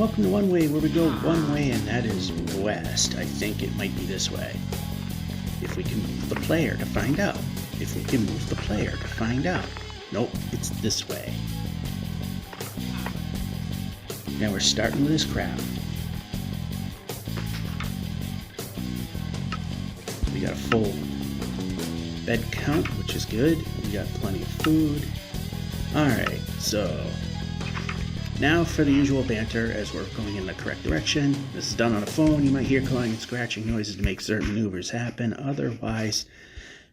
welcome to One Way, where we go one way, and that is west. I think it might be this way. If we can move the player to find out. If we can move the player to find out. Nope, it's this way. Now we're starting with this crowd. We got a full bed count, which is good. We got plenty of food. Alright, so now for the usual banter as we're going in the correct direction. This is done on a phone. You might hear clawing and scratching noises to make certain maneuvers happen. Otherwise,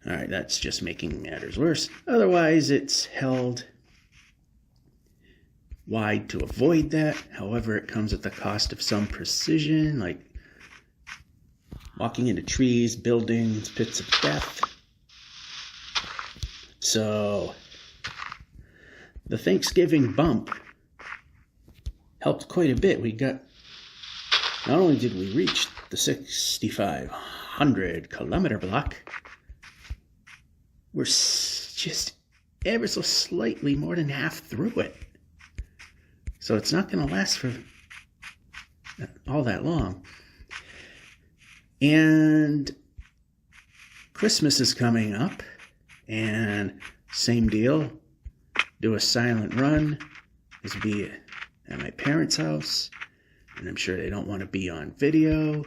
alright, that's just making matters worse. Otherwise, it's held wide to avoid that. However, it comes at the cost of some precision, like walking into trees, buildings, pits of death. So the Thanksgiving bump helped quite a bit. We got, not only did we reach the 6,500 kilometer block, we're just ever so slightly more than half through it. So it's not going to last for all that long. And Christmas is coming up, and same deal. Do a silent run. This will be at my parents' house, and I'm sure they don't want to be on video,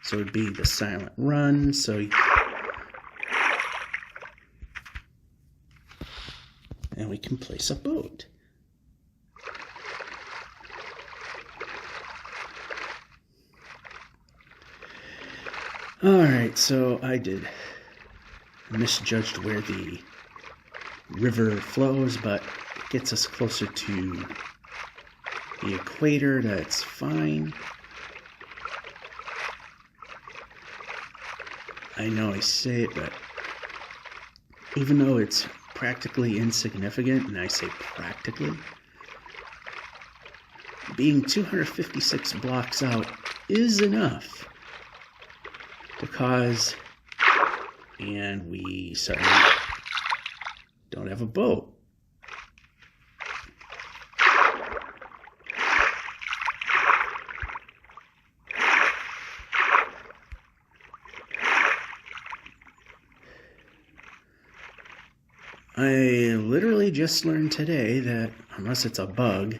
so it'd be the silent run. And we can place a boat. Alright, so I misjudged where the river flows, but it gets us closer to the equator. That's fine. I know I say it, but even though it's practically insignificant, and I say practically, being 256 blocks out is enough to cause, and we suddenly don't have a boat. I literally just learned today that, unless it's a bug,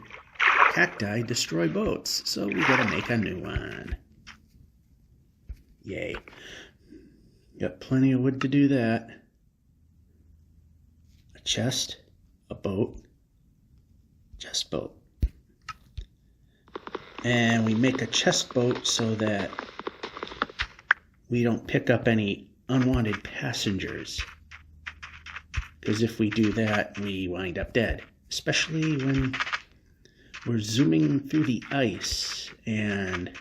cacti destroy boats, so we gotta make a new one. Yay. Got plenty of wood to do that. A chest, a boat, chest boat. And we make a chest boat so that we don't pick up any unwanted passengers. Because if we do that, we wind up dead. Especially when we're zooming through the ice and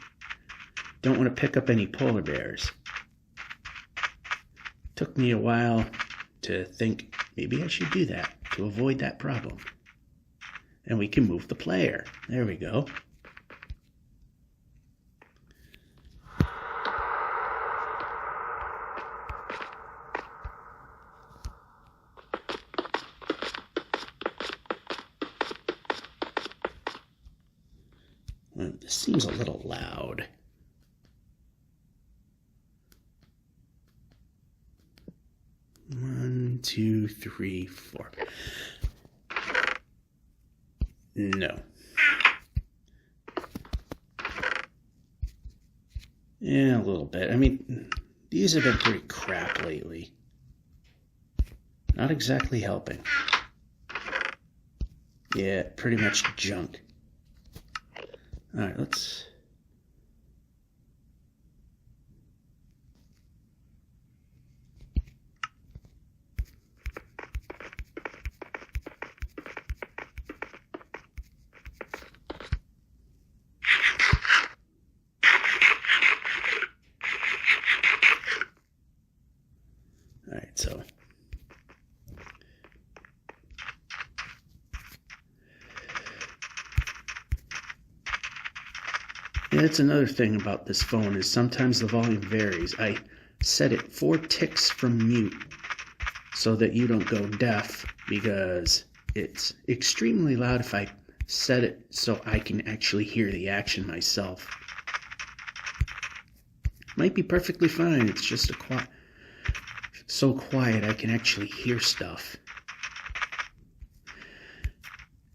don't want to pick up any polar bears. Took me a while to think maybe I should do that to avoid that problem. And we can move the player. There we go. Well, this seems a little loud. One, two, three, four. No. Yeah, a little bit. I mean, these have been pretty crap lately. Not exactly helping. Yeah, pretty much junk. Alright, let's... Alright, so... Yeah, that's another thing about this phone, is sometimes the volume varies. I set it 4 ticks from mute so that you don't go deaf, because it's extremely loud if I set it so I can actually hear the action myself. Might be perfectly fine. It's just so quiet I can actually hear stuff.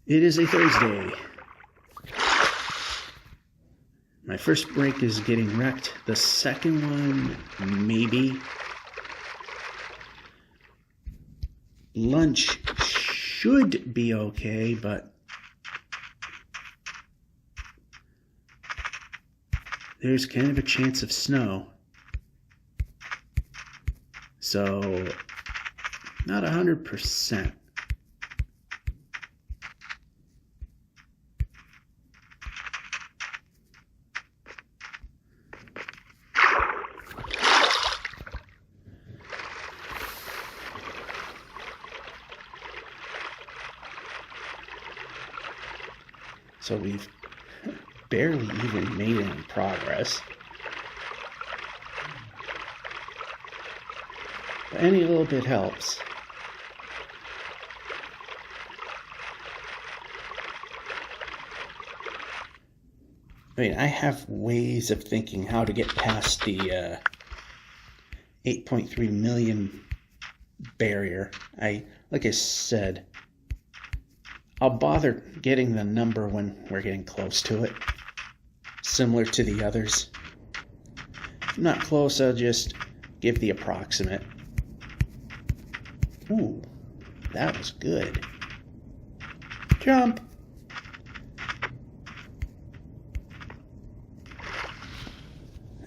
It is a Thursday. My first break is getting wrecked. The second one, maybe. Lunch should be okay, but there's kind of a chance of snow. So, not 100%. So we've barely even made any progress. But any little bit helps. I mean, I have ways of thinking how to get past the 8.3 million barrier. Like I said, I'll bother getting the number when we're getting close to it, similar to the others. If I'm not close, I'll just give the approximate. Ooh, that was good. Jump!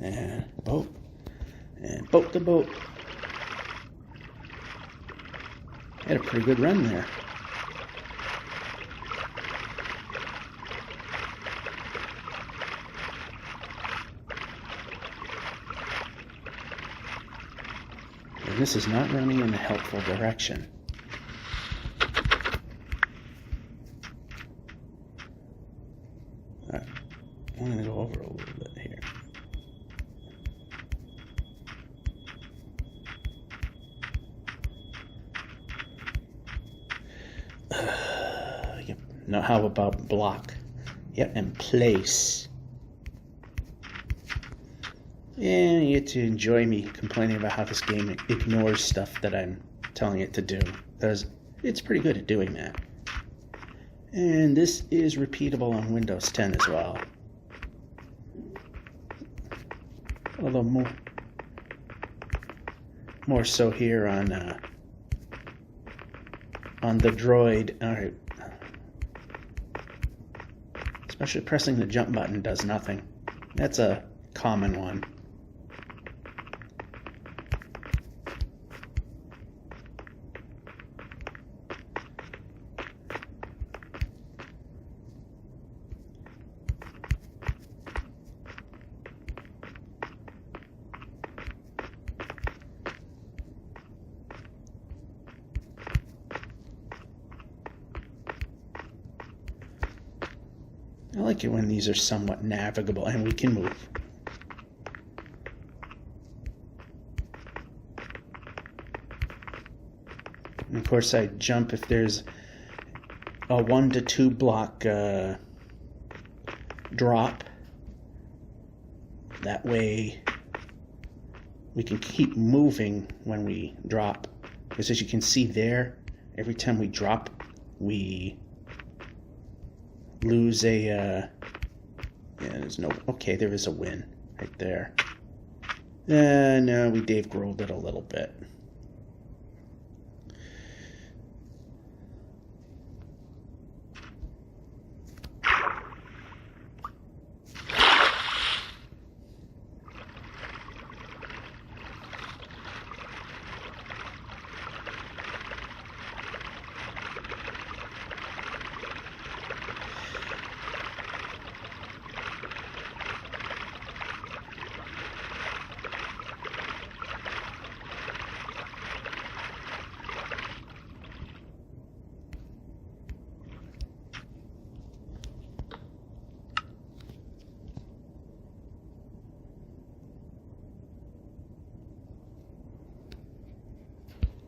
And boat. And boat to boat. Had a pretty good run there. And this is not running in a helpful direction. Alright, I'm going to go over a little bit here. Yep. Now how about block? Yep, and place. Yeah, you get to enjoy me complaining about how this game ignores stuff that I'm telling it to do. Because it's pretty good at doing that. And this is repeatable on Windows 10 as well. Although more so here on the Droid. Alright. Especially pressing the jump button does nothing. That's a common one. I like it when these are somewhat navigable and we can move. And of course I jump if there's a 1 to 2 block drop. That way we can keep moving when we drop. Because as you can see there, every time we drop, we lose a, yeah, there's no, okay, there is a win right there. No, we Dave Grohled it a little bit.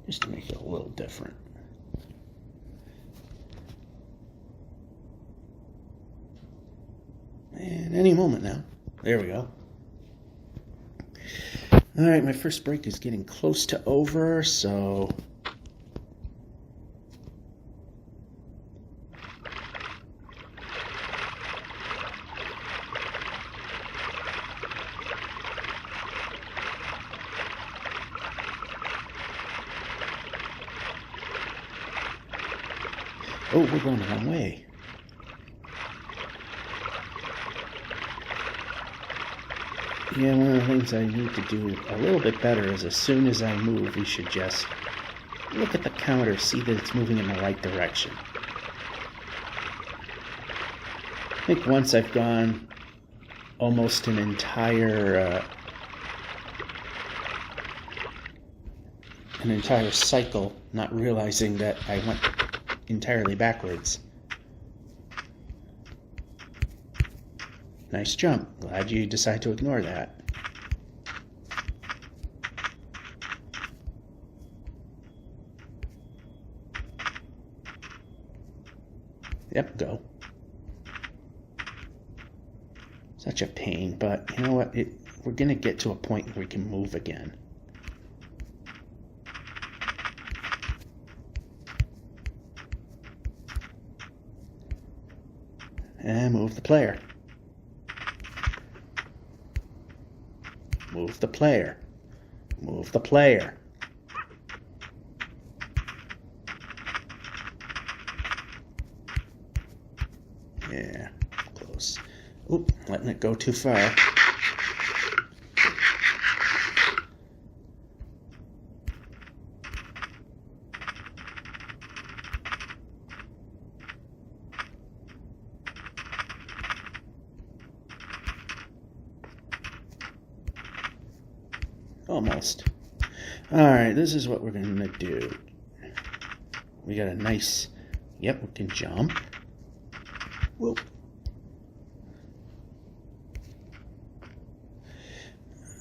Just to make it a little different. any moment now. There we go. Alright, my first break is getting close to over, so... Oh, we're going the wrong way. Yeah, one of the things I need to do a little bit better is as soon as I move, we should just look at the counter, see that it's moving in the right direction. I think once I've gone almost an entire cycle, not realizing that I went entirely backwards. Nice jump. Glad you decided to ignore that. Yep, go. Such a pain, but you know what? We're going to get to a point where we can move again. And move the player. Move the player. Move the player. Yeah, close. Oop, letting it go too far. Almost. Alright, this is what we're going to do. We got a nice... Yep, we can jump. Whoop.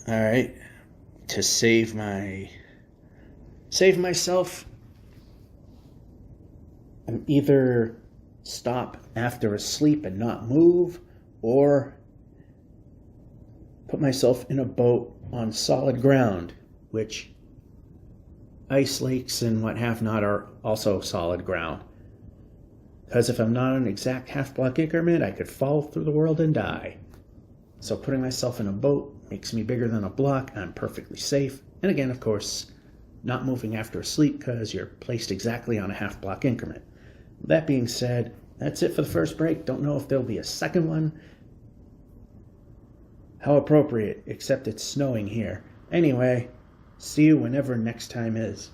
Alright. To save myself, I'm either stop after a sleep and not move, or put myself in a boat on solid ground, which ice lakes and what have not are also solid ground. Because if I'm not on an exact half-block increment, I could fall through the world and die. So putting myself in a boat makes me bigger than a block, and I'm perfectly safe. And again, of course, not moving after a sleep because you're placed exactly on a half-block increment. That being said, that's it for the first break. Don't know if there'll be a second one. How appropriate, except it's snowing here. Anyway, see you whenever next time is.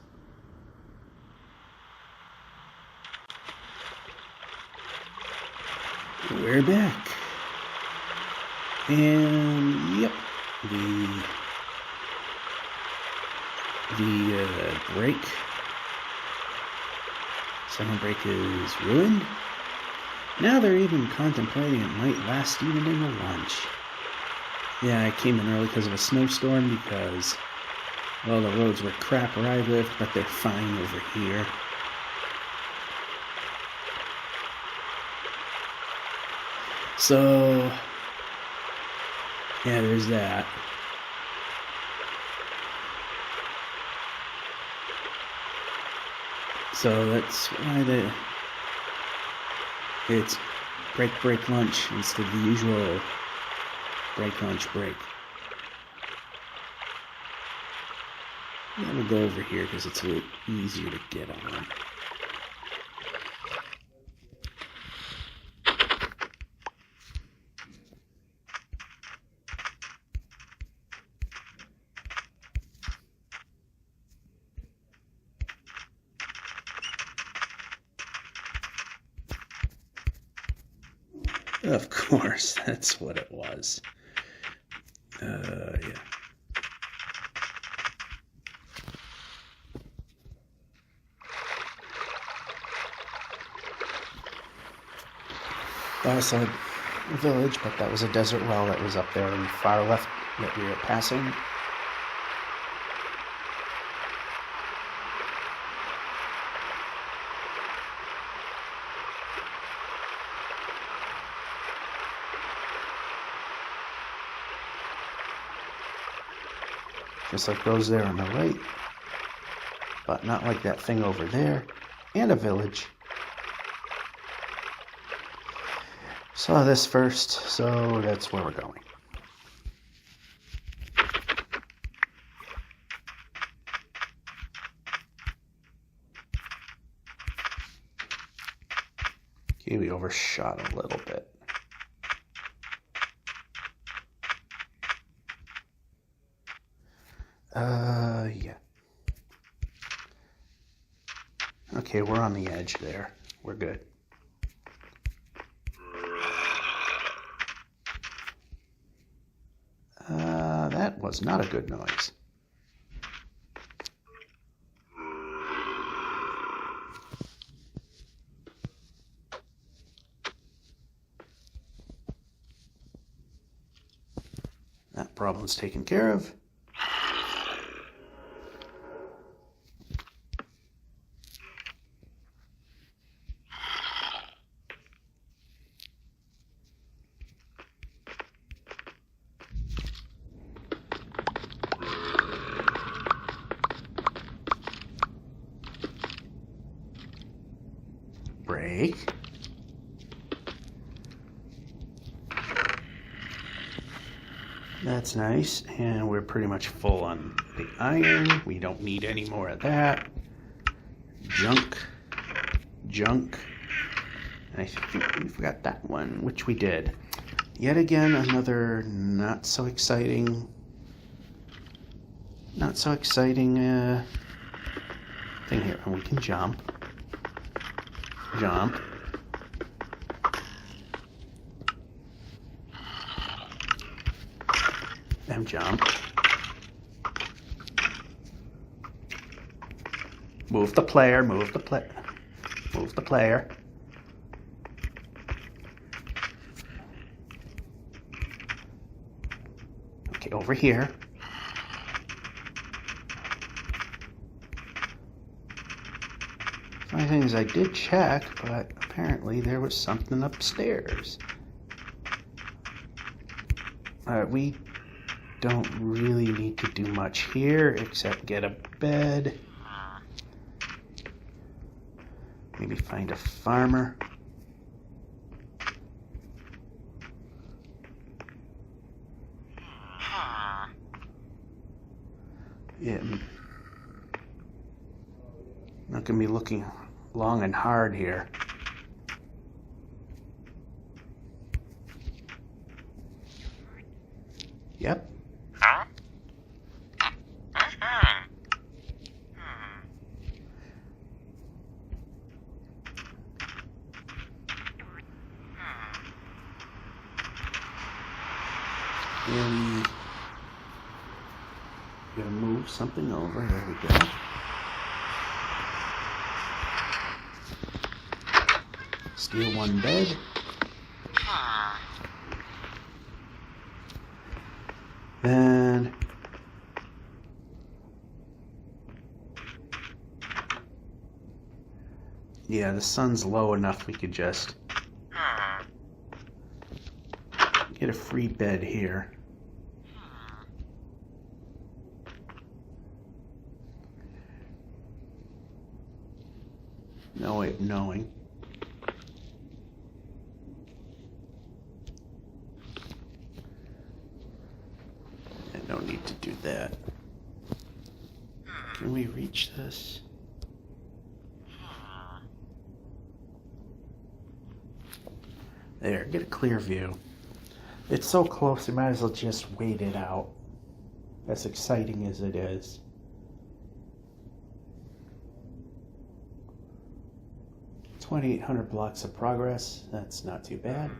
We're back. And, yep, the break, second break is ruined. Now they're even contemplating it might last even into lunch. Yeah, I came in early because of a snowstorm because, well, the roads were crap where I lived, but they're fine over here. So, yeah, there's that. So that's why it's break, lunch instead of the usual break, lunch, break. Yeah, we'll go over here because it's a little easier to get on. Of course, that's what it was. Yeah. I saw a village, but that was a desert well that was up there in the far left that we were passing. just like those there on the right, but not like that thing over there, and a village. Saw this first, so that's where we're going. Okay, we overshot a little bit. Yeah. Okay, we're on the edge there. We're good. That was not a good noise. That problem's taken care of. Break. That's nice, and we're pretty much full on the iron. We don't need any more of that. Junk. And I think we forgot that one, which we did. Yet again, another not so exciting thing here. And we can jump. And jump. Move the player. Okay, over here. Funny thing is, I did check, but apparently there was something upstairs. We don't really need to do much here except get a bed. Maybe find a farmer. Yeah. Not gonna be looking long and hard here. Yep. And gotta move something over. There we go. Steal one bed. Then yeah, the sun's low enough we could just get a free bed here. No way of knowing. And no need to do that. Can we reach this? There, get a clear view. It's so close, you might as well just wait it out. As exciting as it is. $2,800 blocks of progress. That's not too bad.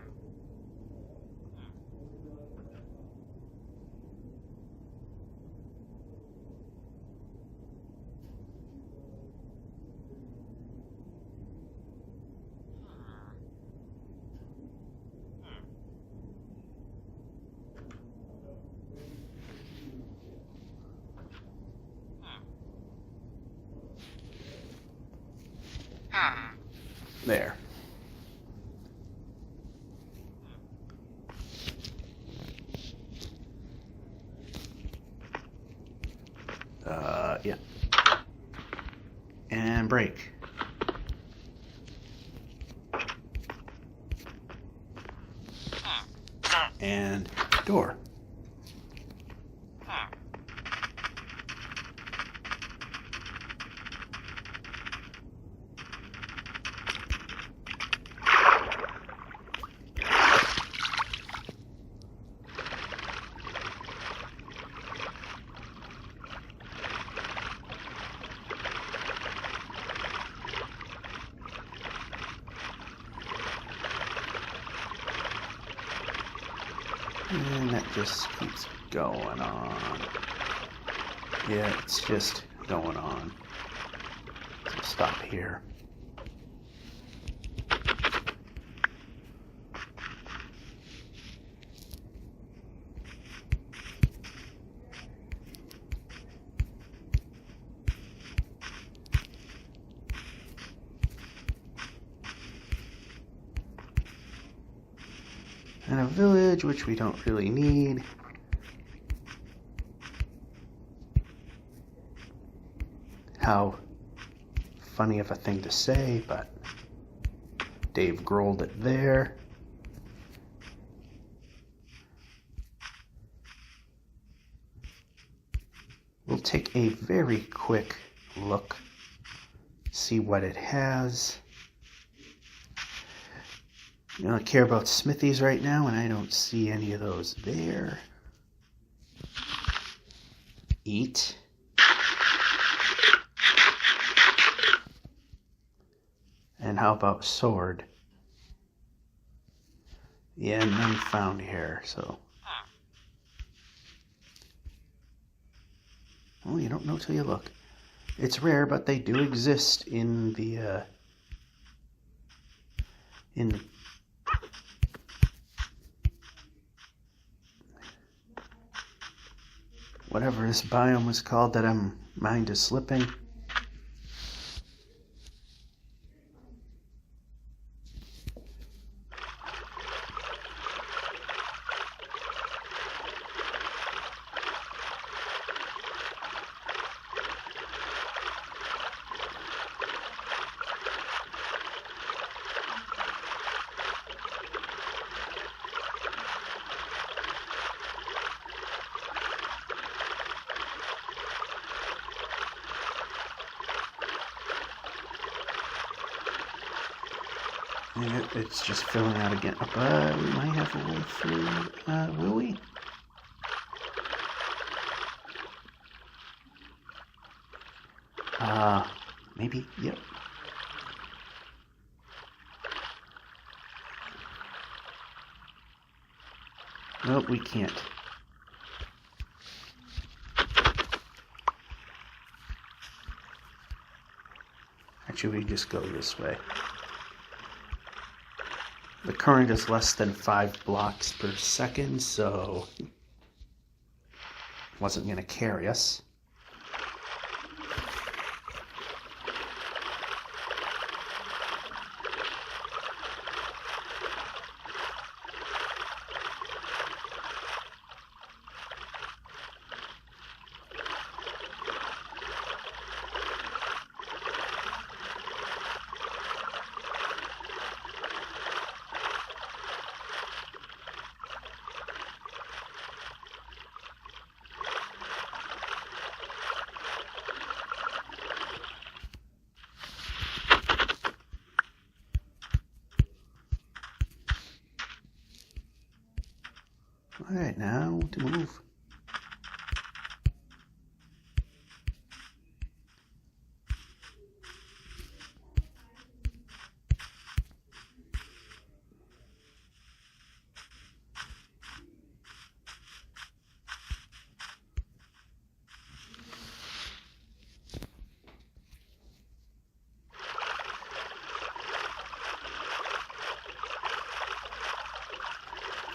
There. Yeah. And brake. And door. And that just keeps going on. Yeah, it's just going on. So stop here. And a village, which we don't really need. How funny of a thing to say, but Dave Grohled it there. We'll take a very quick look, see what it has. You don't care about smithies right now, and I don't see any of those there. Eat. And how about sword? Yeah, none found here, so. Well, you don't know till you look. It's rare, but they do exist in the, whatever this biome was called that mind is slipping. And it's just filling out again. We might have a way through, will we? Maybe, yep. Nope, we can't. Actually, we just go this way. The current is less than 5 blocks per second, so it wasn't going to carry us. All right, now to move.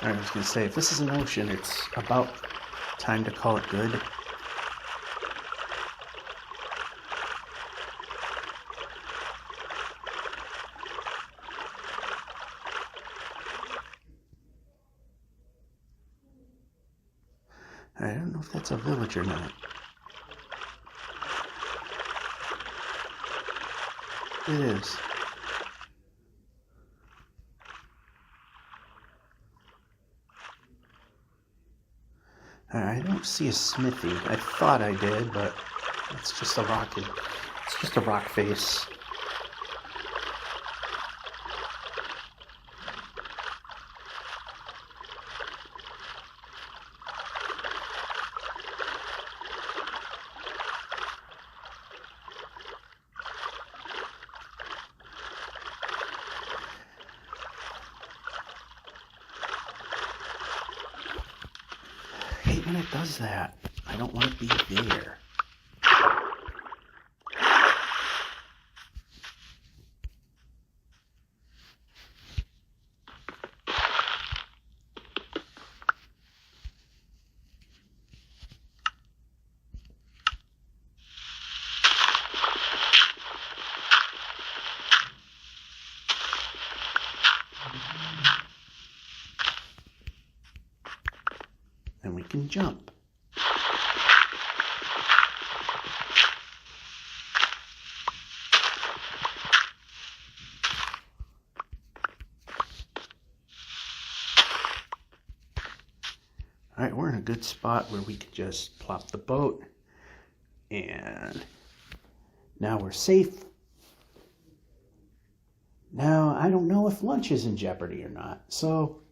Alright, I was going to say, if this is an ocean, it's about time to call it good. I don't know if that's a village or not. It is. I don't see a smithy. I thought I did, but it's just a rock. It's just a rock face. I hate when it does that. I don't want to be there. And we can jump. All right, we're in a good spot where we could just plop the boat, and now we're safe. Now, I don't know if lunch is in jeopardy or not, so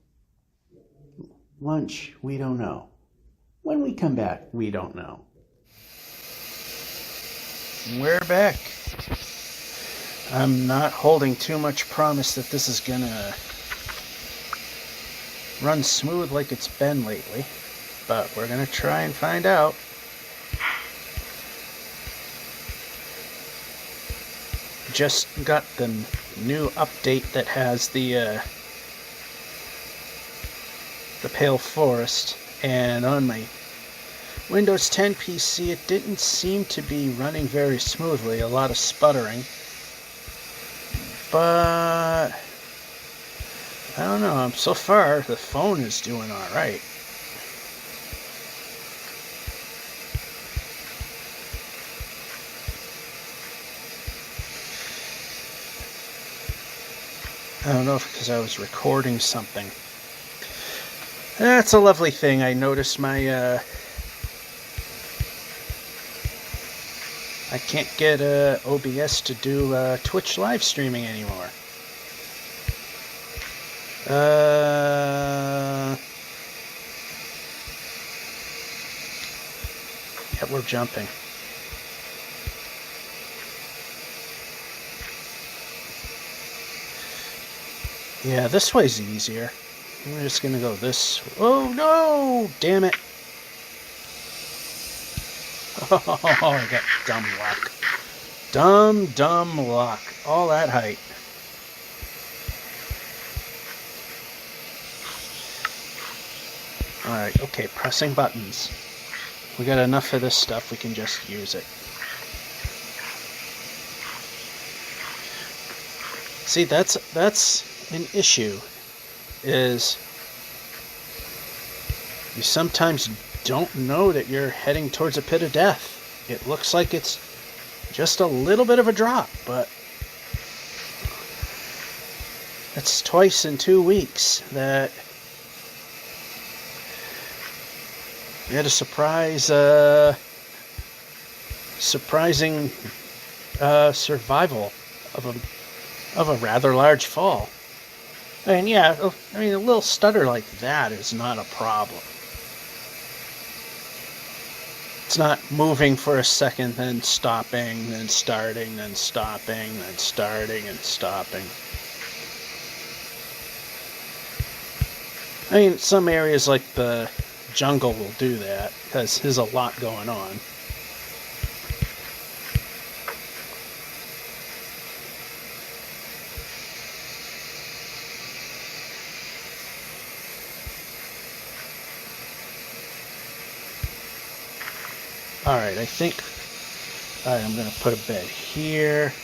lunch, we don't know. When we come back, we don't know. We're back. I'm not holding too much promise that this is gonna run smooth like it's been lately, but we're gonna try and find out. Just got the new update that has the Pale Forest, and on my Windows 10 PC it didn't seem to be running very smoothly, a lot of sputtering, but I don't know, so far the phone is doing alright. I don't know if because I was recording something. That's a lovely thing. I noticed my I can't get OBS to do Twitch live streaming anymore. Yeah, we're jumping. Yeah, this way's easier. We're just gonna go this. Oh no! Damn it! Oh, I got dumb luck. Dumb luck. All that height. Alright, okay, pressing buttons. We got enough of this stuff, we can just use it. See, that's an issue, is you sometimes don't know that you're heading towards a pit of death. It looks like it's just a little bit of a drop, but that's twice in 2 weeks that we had a surprising survival of a rather large fall. And yeah, I mean, a little stutter like that is not a problem. It's not moving for a second, then stopping, then starting, then stopping, then starting and stopping. I mean, some areas like the jungle will do that, because there's a lot going on. Alright, I think I'm going to put a bed here.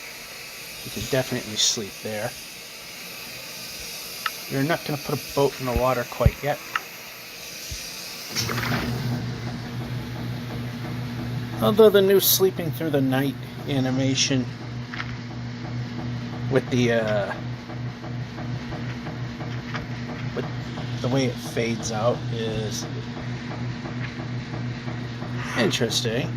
You can definitely sleep there. You're not going to put a boat in the water quite yet. Although the new sleeping through the night animation with the way it fades out is interesting.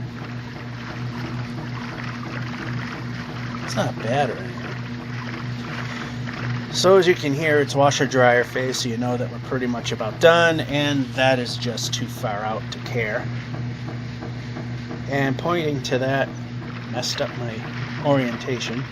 It's not bad or anything. So as you can hear, it's washer dryer phase, so you know that we're pretty much about done, and that is just too far out to care. And pointing to that messed up my orientation.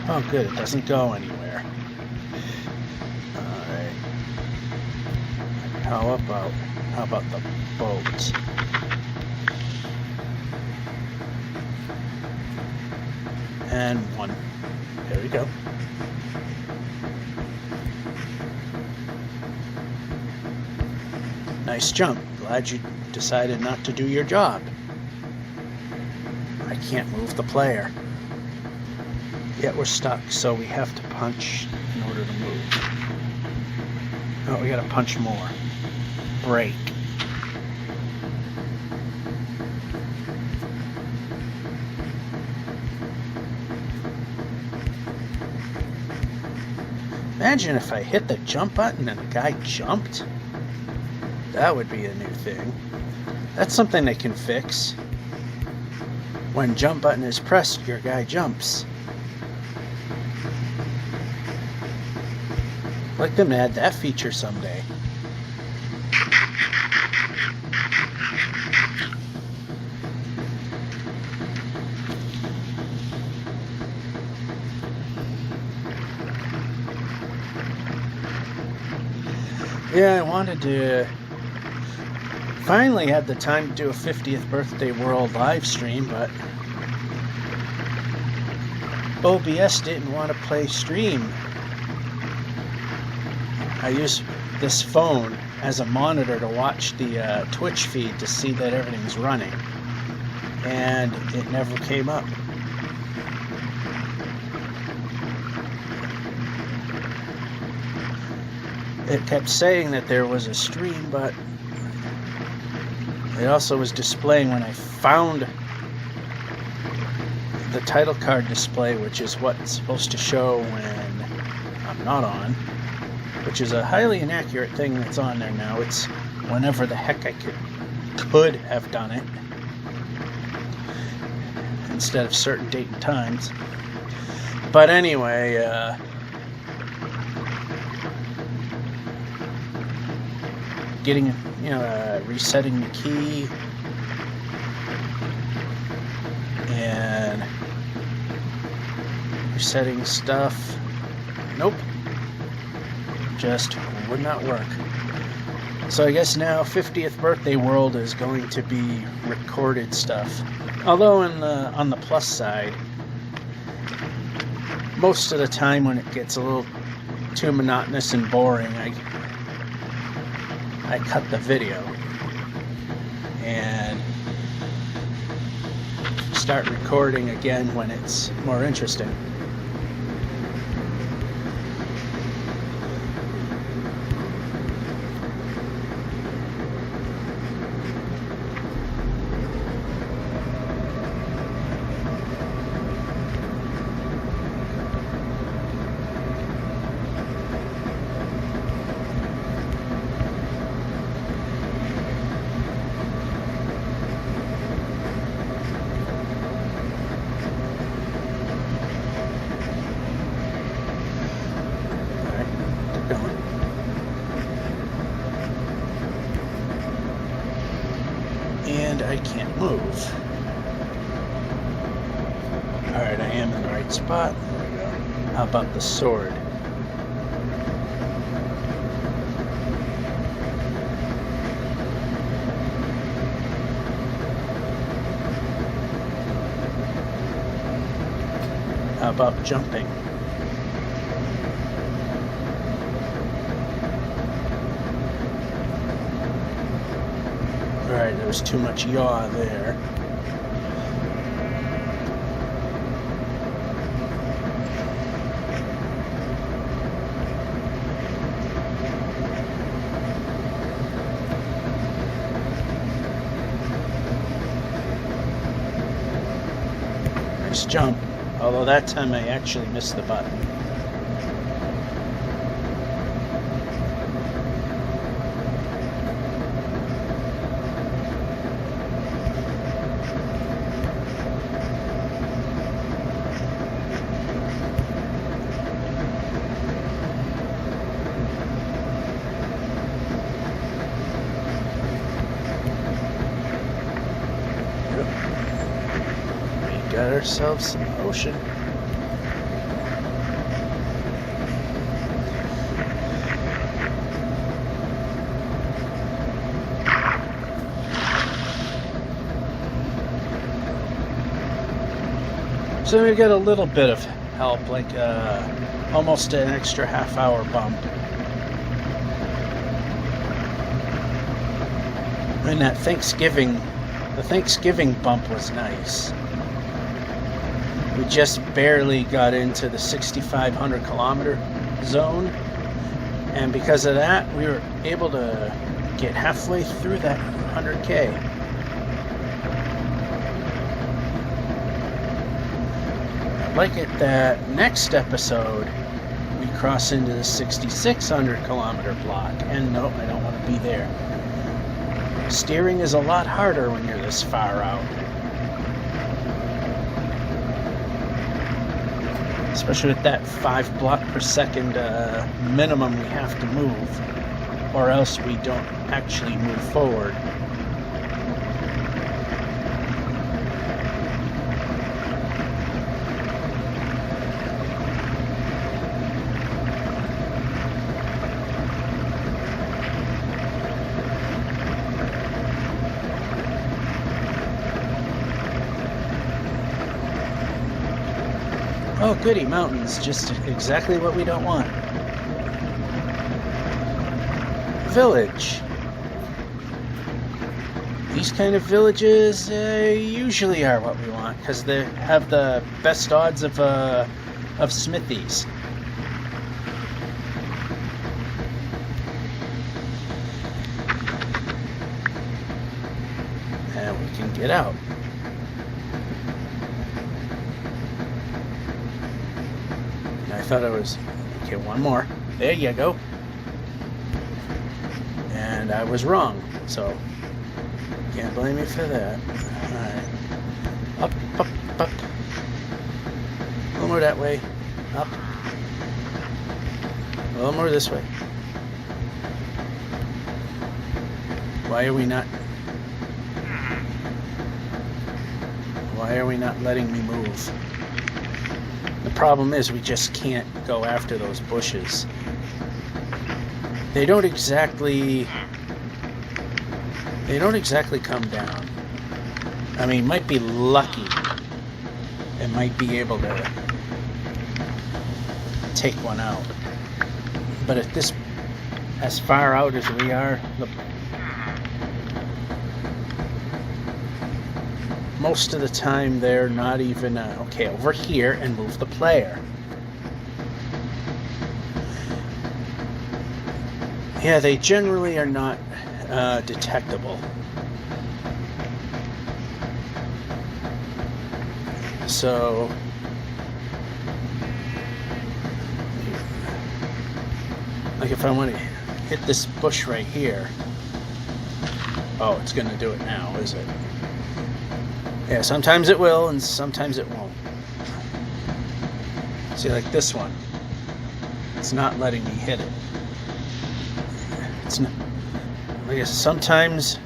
Oh good, it doesn't go anywhere. Alright. How about the boat? And one. There we go. Nice jump. Glad you decided not to do your job. I can't move the player. Yet we're stuck, so we have to punch in order to move. Oh, we gotta punch more. Break. Imagine if I hit the jump button and the guy jumped. That would be a new thing. That's something they can fix. When jump button is pressed, your guy jumps. I'd like them to add that feature someday. Yeah, I wanted to finally had the time to do a 50th birthday world live stream, but OBS didn't want to play stream. I use this phone as a monitor to watch the Twitch feed to see that everything's running, and it never came up. It kept saying that there was a stream, but it also was displaying when I found the title card display, which is what's supposed to show when I'm not on, which is a highly inaccurate thing that's on there now. It's whenever the heck I could have done it, instead of certain date and times. But anyway, getting, resetting the key and resetting stuff. Nope. Just would not work. So I guess now 50th birthday world is going to be recorded stuff. Although on the plus side, most of the time when it gets a little too monotonous and boring, I cut the video and start recording again when it's more interesting. And I can't move. Alright, I am in the right spot. There we go. How about the sword? How about jumping? Alright, there was too much yaw there. first jump, although that time I actually missed the button. Got ourselves some ocean. So we got a little bit of help, like almost an extra half-hour bump. And that the Thanksgiving bump was nice. We just barely got into the 6,500 kilometer zone, and because of that, we were able to get halfway through that 100K. Like at that next episode, we cross into the 6,600 kilometer block, and no, I don't want to be there. Steering is a lot harder when you're this far out. Especially with that 5 block per second minimum we have to move, or else we don't actually move forward. Oh, goody, mountains. Just exactly what we don't want. Village. These kind of villages usually are what we want, because they have the best odds of smithies. And we can get out. I thought I was... Okay, one more. There you go. And I was wrong, so can't blame me for that. Alright. Up, up, up. A little more that way. Up. A little more this way. Why are we not letting me move? The problem is we just can't go after those bushes. They don't exactly come down. I mean, might be lucky and might be able to take one out. But at this, as far out as we are, most of the time they're not even okay, over here, and move the player. Yeah, they generally are not detectable. So like if I want to hit this bush right here, oh, it's going to do it now, is it? Yeah, sometimes it will, and sometimes it won't. See, like this one. It's not letting me hit it. It's not... I guess sometimes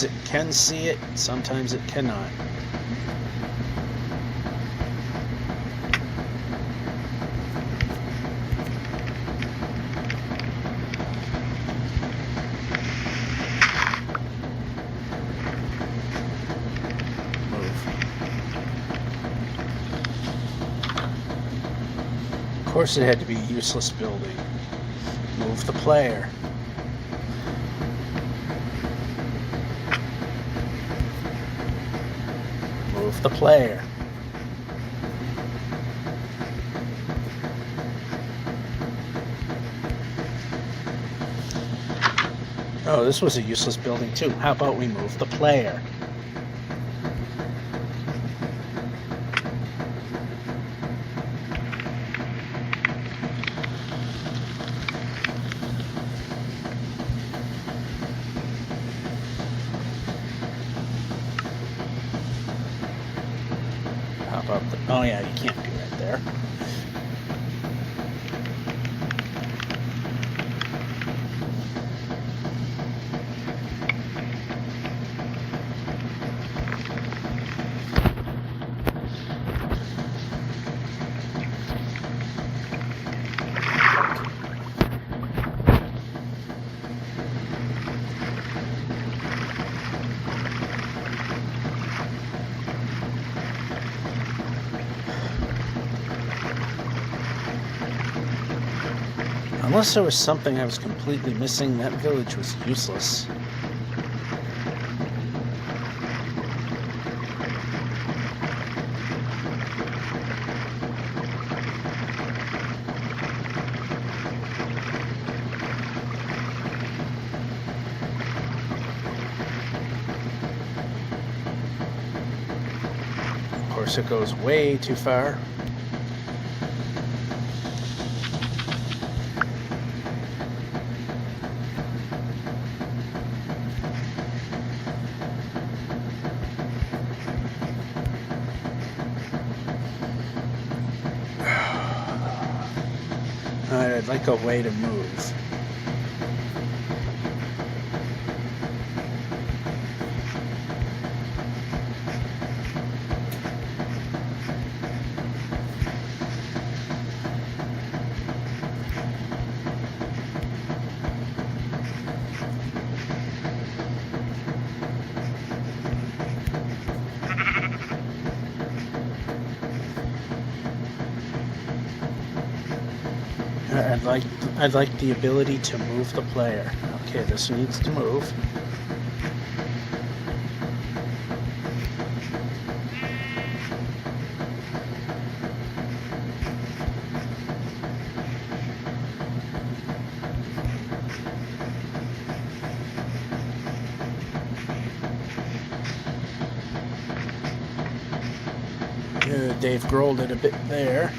it can see it, sometimes it cannot. Of course it had to be a useless building. Move the player. Move the player. Oh, this was a useless building too. How about we move the player? yeah, you can't be right there. Unless there was something I was completely missing, that village was useless. Of course, it goes way too far. I'd like a way to move. I'd like the ability to move the player. Okay, this needs to move. Dave Grohl did a bit there.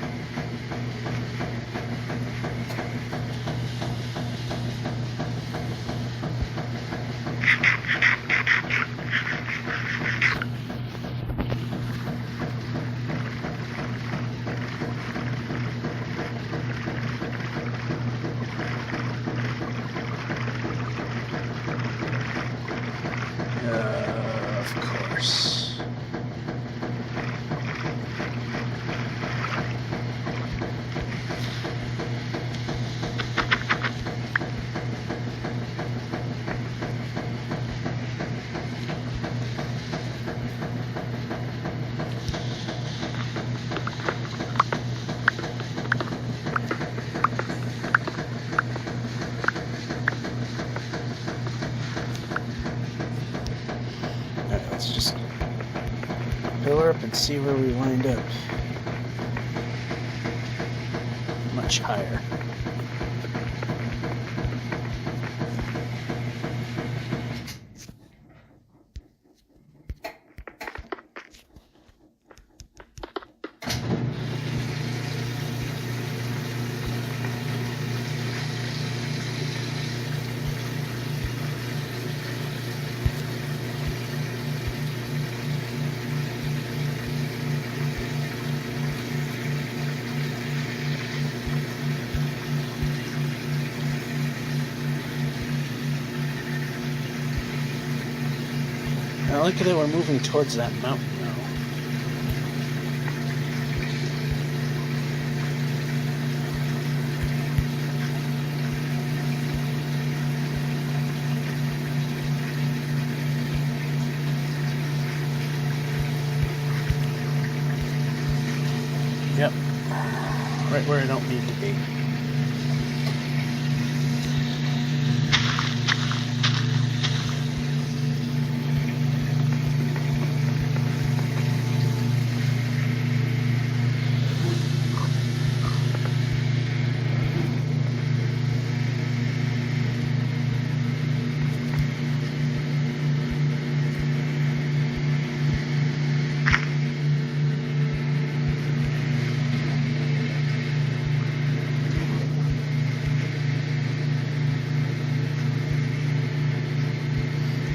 Of course. Let's just pillar up and see where we wind up. Much higher. Now look at it, we're moving towards that mountain now. Yep, right where I don't need to be.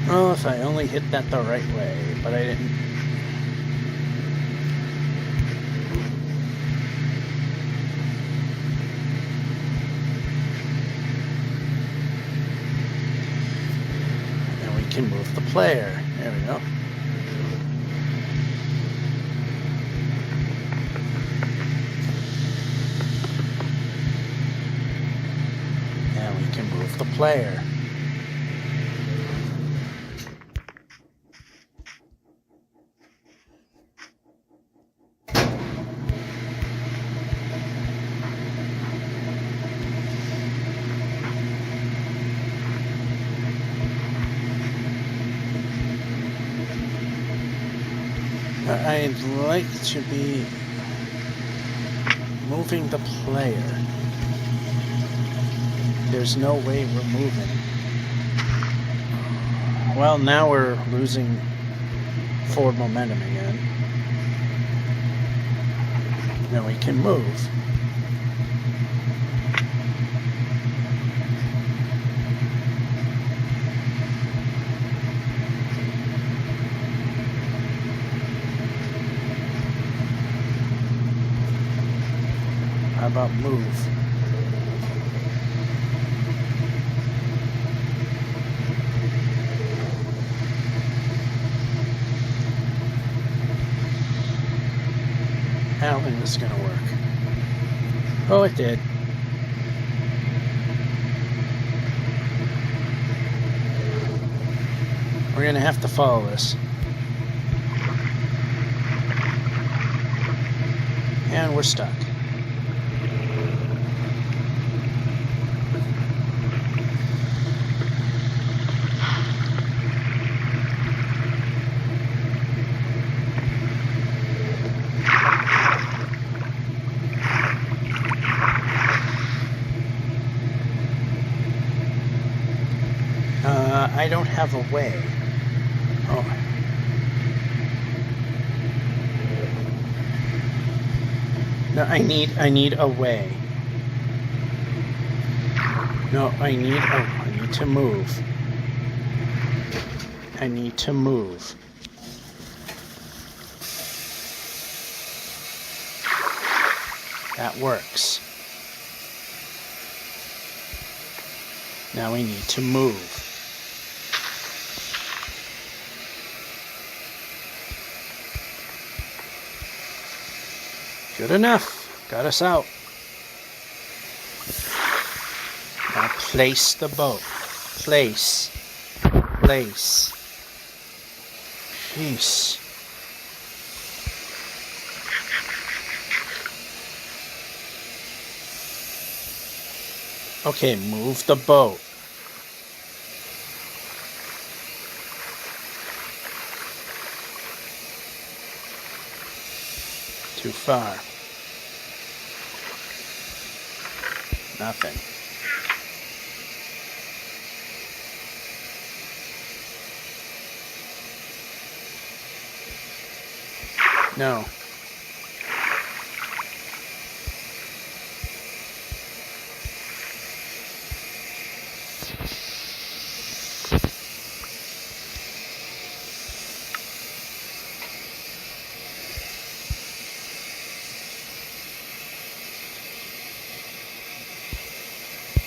Oh, if I only hit that the right way, but I didn't. can move the player. There we go. And we can move the player. I'd like to be moving the player. There's no way we're moving. Well, now we're losing forward momentum again. Now we can move. How about move? I don't think this is going to work. Oh, it did. We're going to have to follow this. And we're stuck. I don't have a way. Oh. No, I need a way. No, I need to move. I need to move. That works. Now we need to move. Good enough. Got us out. Now place the boat. Place. Place. Jeez. Okay, move the boat. Too far. Nothing. No.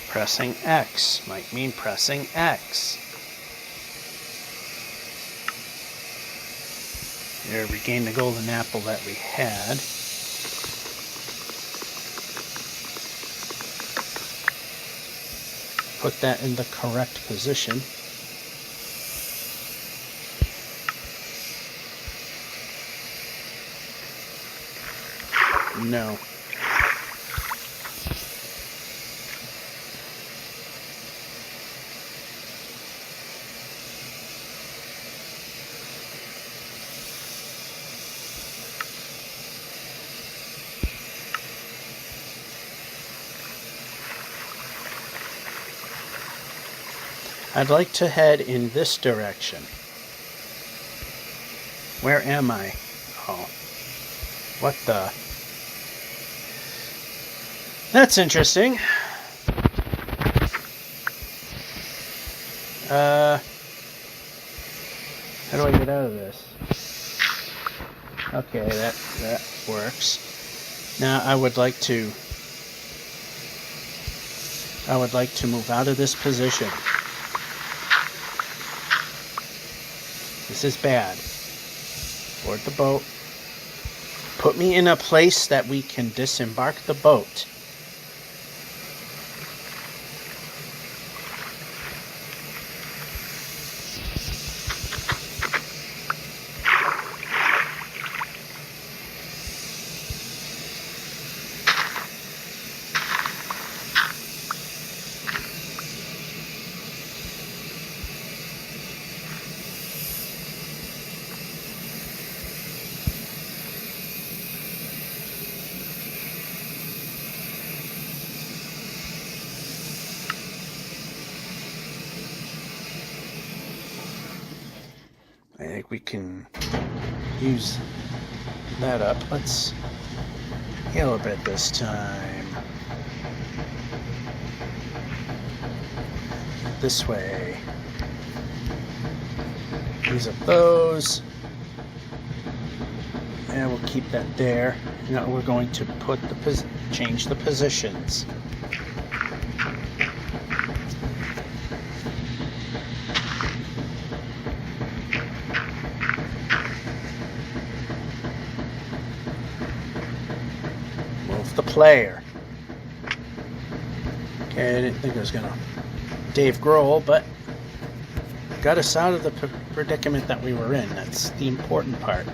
Pressing X might mean pressing X. There, regain the golden apple that we had. Put that in the correct position. No. I'd like to head in this direction. Where am I? Oh. What the? That's interesting. How do I get out of this? Okay, that works. Now I would like to move out of this position. This is bad. Board the boat. Put me in a place that we can disembark the boat. I think we can use that up. Let's heal a bit this time. This way. Use up those. And we'll keep that there. Now we're going to put change the positions. The player. Okay, I didn't think I was gonna Dave Grohl, but got us out of the predicament that we were in. That's the important part.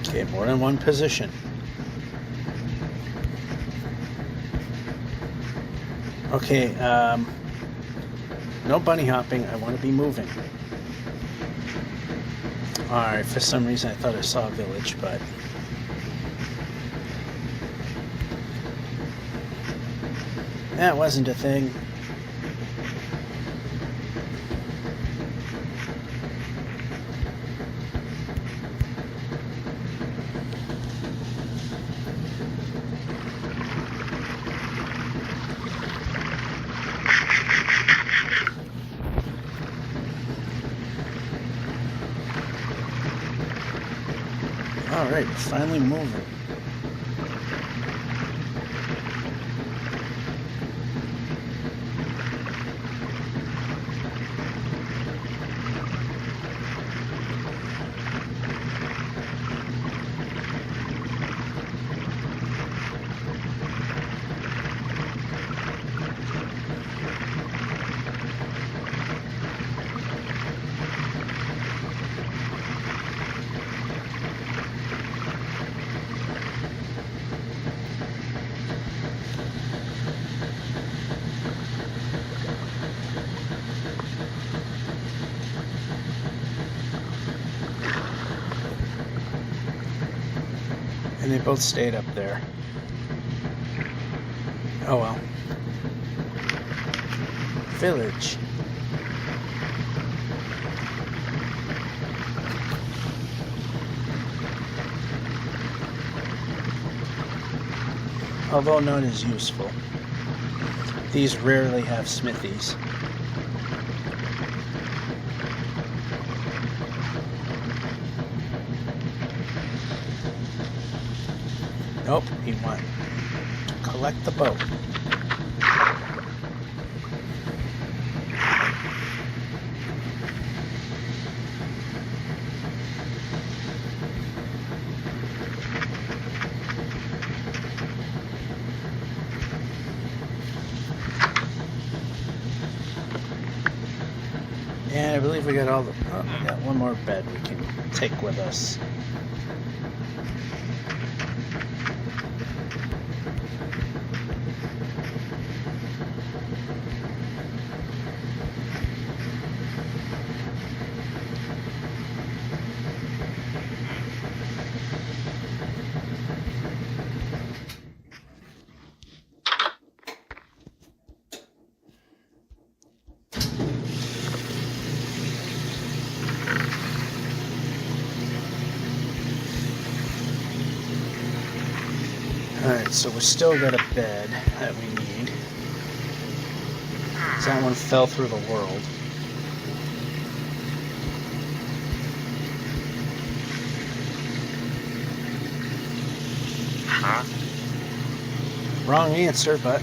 Okay, more than one position. Okay, no bunny hopping. I want to be moving. Alright, for some reason I thought I saw a village, but... that wasn't a thing. Alright, we're finally moving. And they both stayed up there. Oh well. Village. Although not as useful. These rarely have smithies. Nope, he won. Collect the boat. And I believe we got all the... oh, we got one more bed we can take with us. Alright, so we still got a bed that we need. That one fell through the world. Wrong answer, but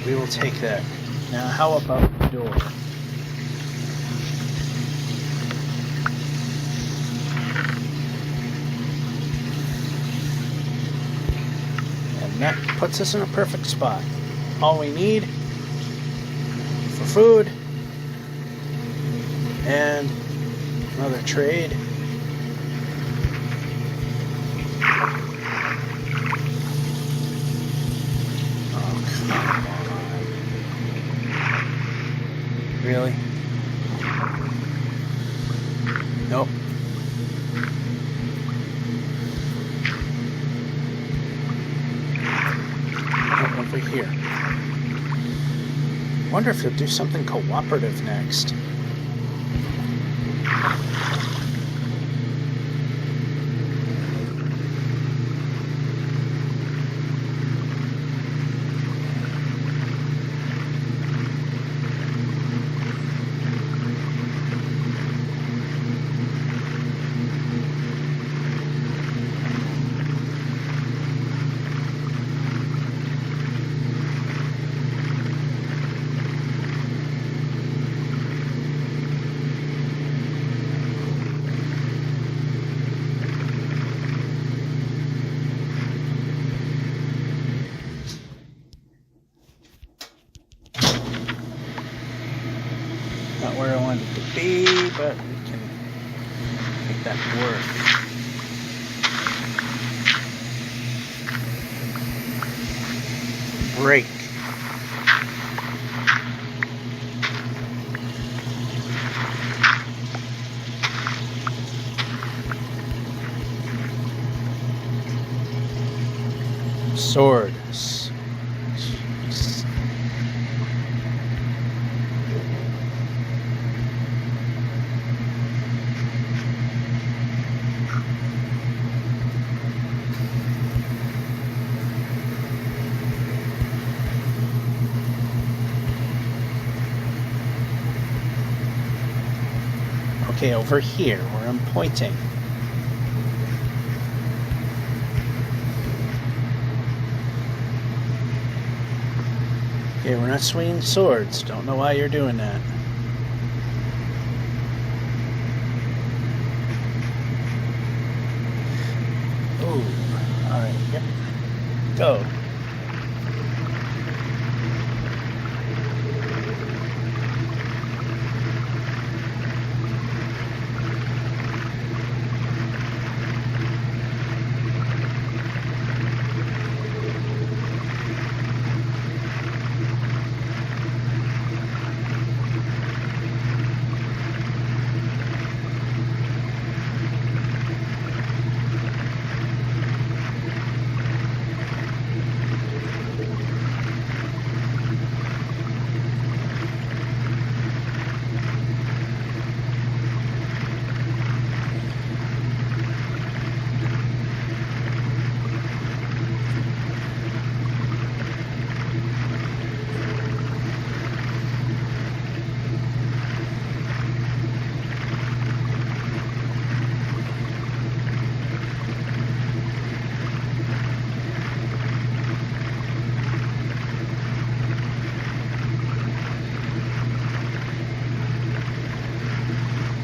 we will take that. Now, how about the door? And that puts us in a perfect spot. All we need for food and another trade. Really? Nope. Oh, over here. Wonder if he'll do something cooperative next. Not where I wanted it to be, but we can make that work. Break. Swords. Okay, over here, where I'm pointing. Okay, we're not swinging swords. Don't know why you're doing that. Ooh, alright, yep. Go.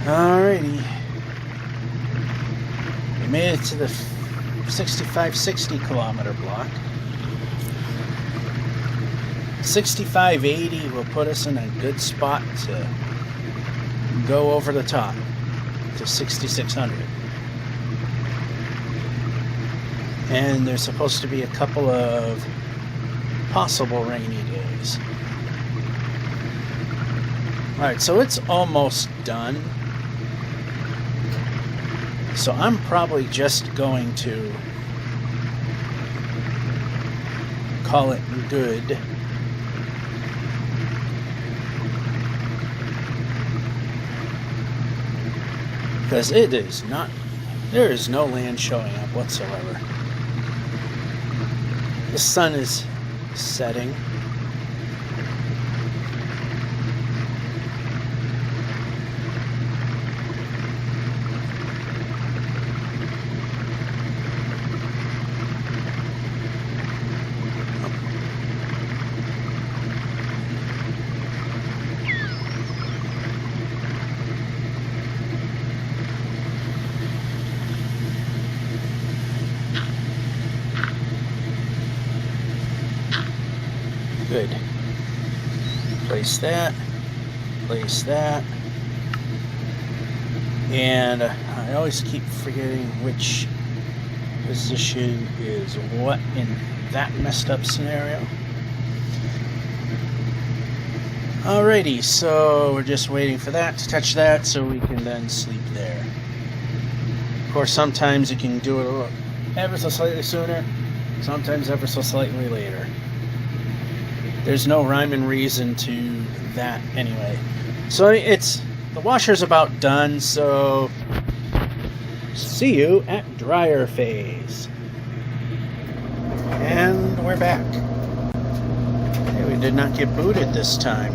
Alrighty. We made it to the 6560 kilometer block. 6580 will put us in a good spot to go over the top to 6600. And there's supposed to be a couple of possible rainy days. Alright, so it's almost done. So I'm probably just going to call it good. Because it is not, there is no land showing up whatsoever. The sun is setting. Good. Place that. Place that. And I always keep forgetting which position is what in that messed up scenario. Alrighty, so we're just waiting for that to touch that so we can then sleep there. Of course, sometimes you can do it ever so slightly sooner, sometimes ever so slightly later. There's no rhyme and reason to that anyway. So the washer's about done, so see you at dryer phase. And we're back. Okay, we did not get booted this time.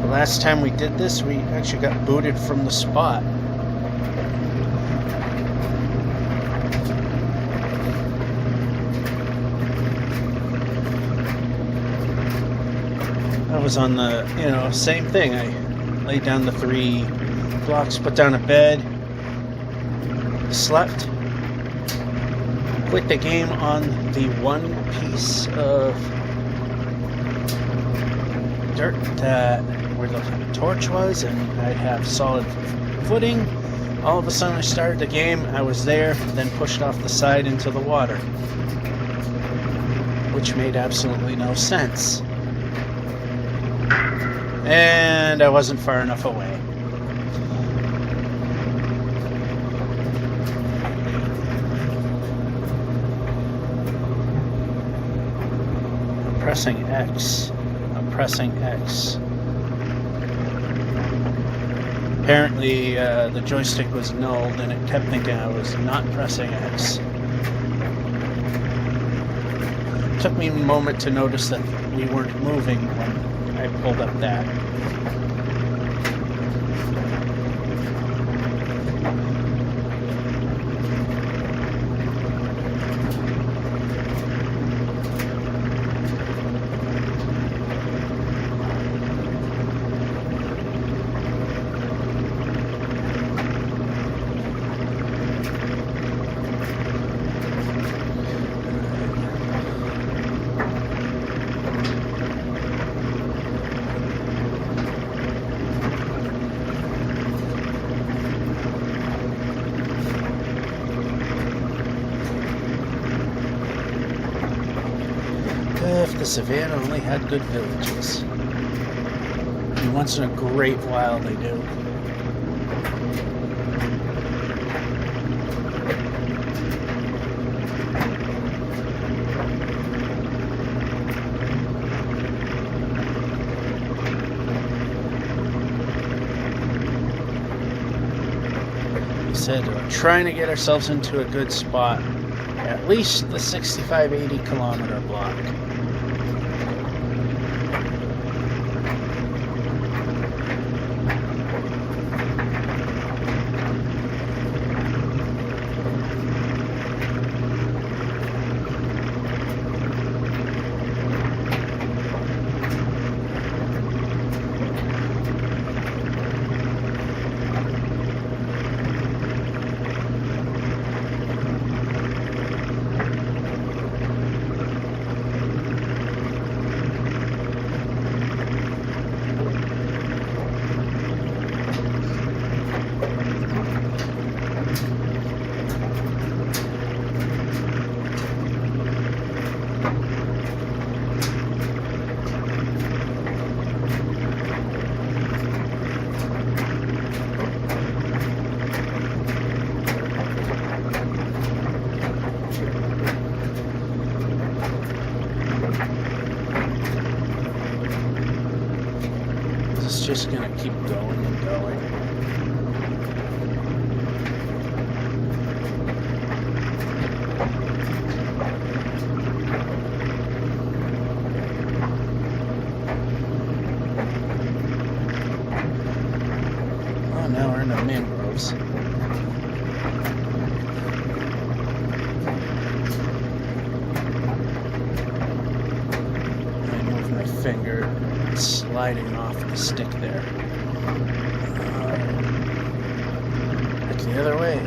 The last time we did this, we actually got booted from the spot. I was on the, same thing. I laid down the 3 blocks, put down a bed, slept, quit the game on the 1 piece of dirt where the torch was, and I'd have solid footing. All of a sudden I started the game, I was there, then pushed off the side into the water, which made absolutely no sense. And I wasn't far enough away. I'm pressing X. I'm pressing X. Apparently, the joystick was nulled and it kept thinking I was not pressing X. It took me a moment to notice that we weren't moving when I pulled up that. If the Savannah only had good villages. And once in a great while they do. Like I said, we're trying to get ourselves into a good spot. At least the 65-80 kilometer block. It's just gonna keep going and going. Oh, now we're in the mangroves. I move my finger, it's sliding off the stick there. It's the other way.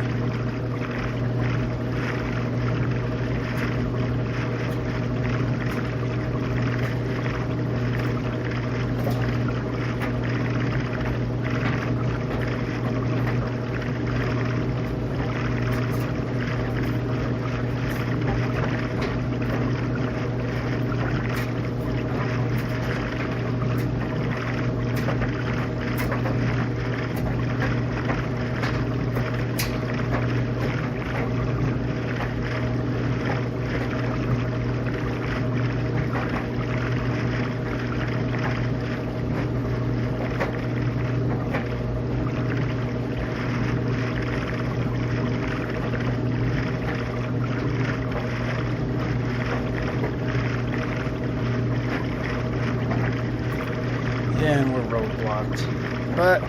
out. But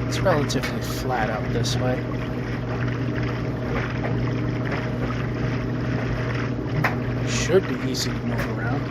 it's relatively flat out this way. Should be easy to move around.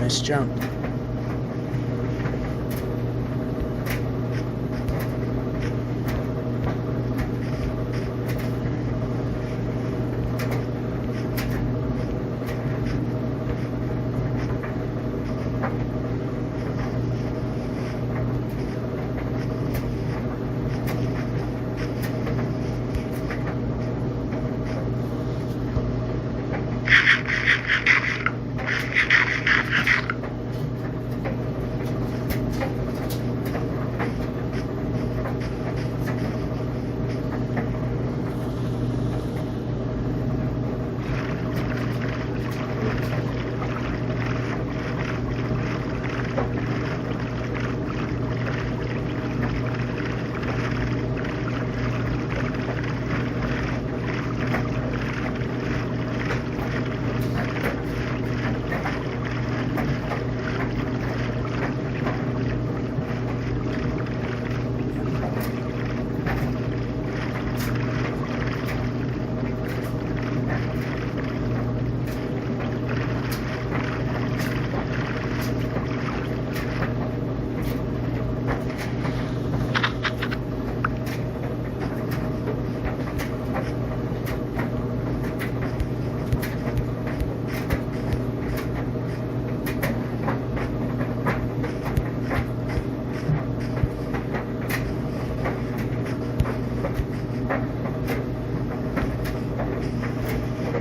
Nice jump.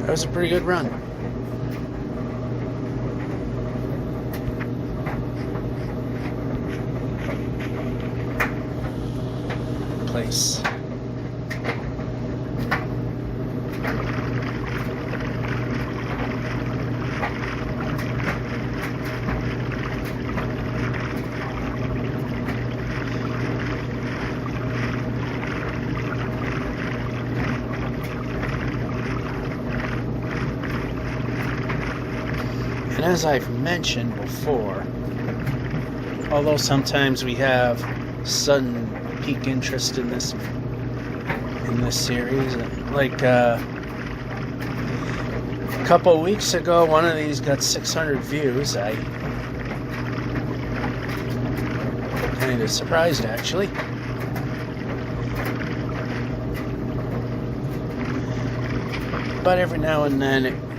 That was a pretty good run. Place. And as I've mentioned before, although sometimes we have sudden peak interest in this series, like a couple weeks ago, one of these got 600 views. I kind of surprised, actually. But every now and then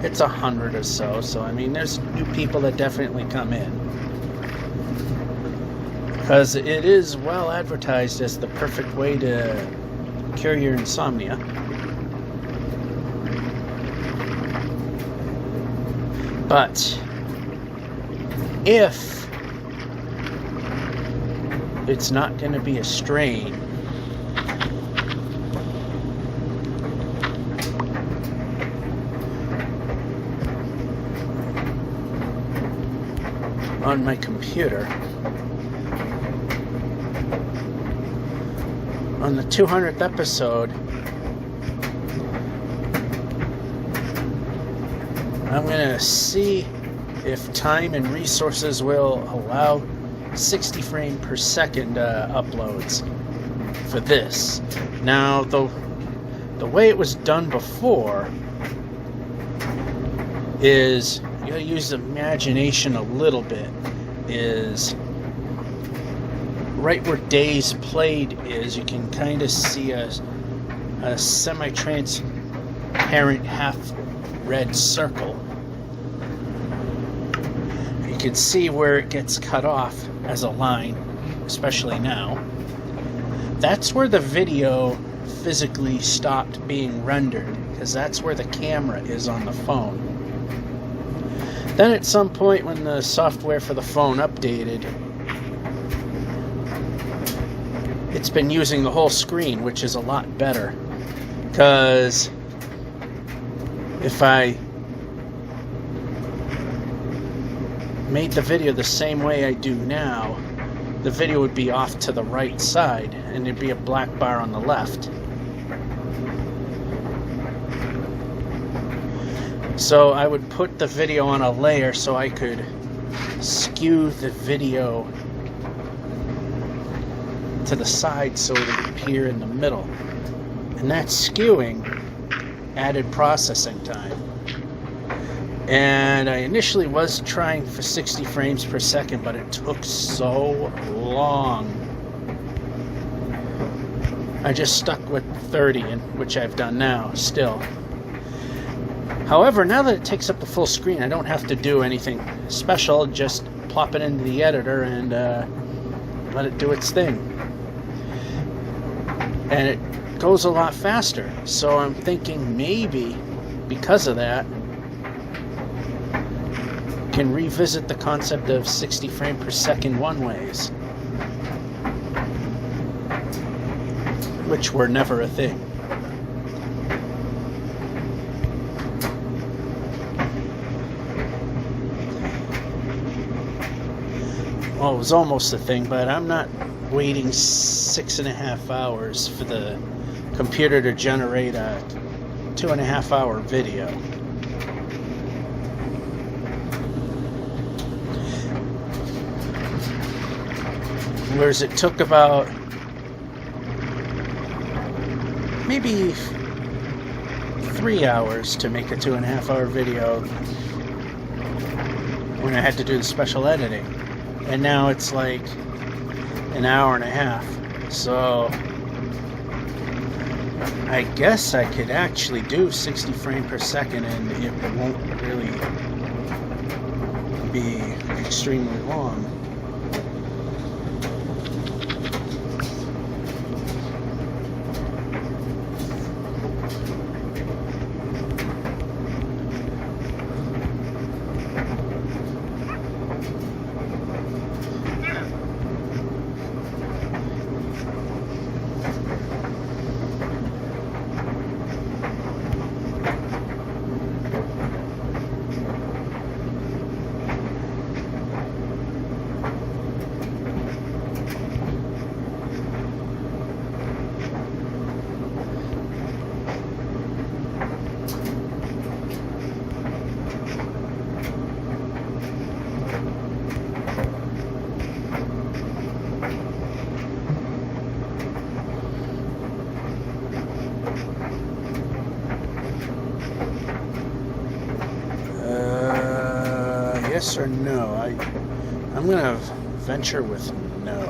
it's 100 or so. So I mean, there's new people that definitely come in, because it is well advertised as the perfect way to cure your insomnia. But if it's not going to be a strain, on my computer, on the 200th episode, I'm going to see if time and resources will allow 60 frame per second uploads for this. Now, the way it was done before is, you gotta use imagination a little bit, is right where days played is, you can kind of see a semi-transparent half red circle. You can see where it gets cut off as a line, especially now. That's where the video physically stopped being rendered, because that's where the camera is on the phone. Then at some point when the software for the phone updated, it's been using the whole screen, which is a lot better. Because if I made the video the same way I do now, the video would be off to the right side and there'd be a black bar on the left. So I would put the video on a layer so I could skew the video to the side so it would appear in the middle. And that skewing added processing time. And I initially was trying for 60 frames per second, but it took so long. I just stuck with 30, which I've done now, still. However, now that it takes up the full screen, I don't have to do anything special, just plop it into the editor and let it do its thing. And it goes a lot faster, so I'm thinking maybe because of that, can revisit the concept of 60 frame per second one-ways, which were never a thing. Well, it was almost a thing, but I'm not waiting 6.5 hours for the computer to generate a 2.5 hour video. Whereas it took about maybe 3 hours to make a 2.5 hour video when I had to do the special editing. And now it's like an hour and a half. So I guess I could actually do 60 frames per second and it won't really be extremely long. Yes or no? I'm gonna venture with no.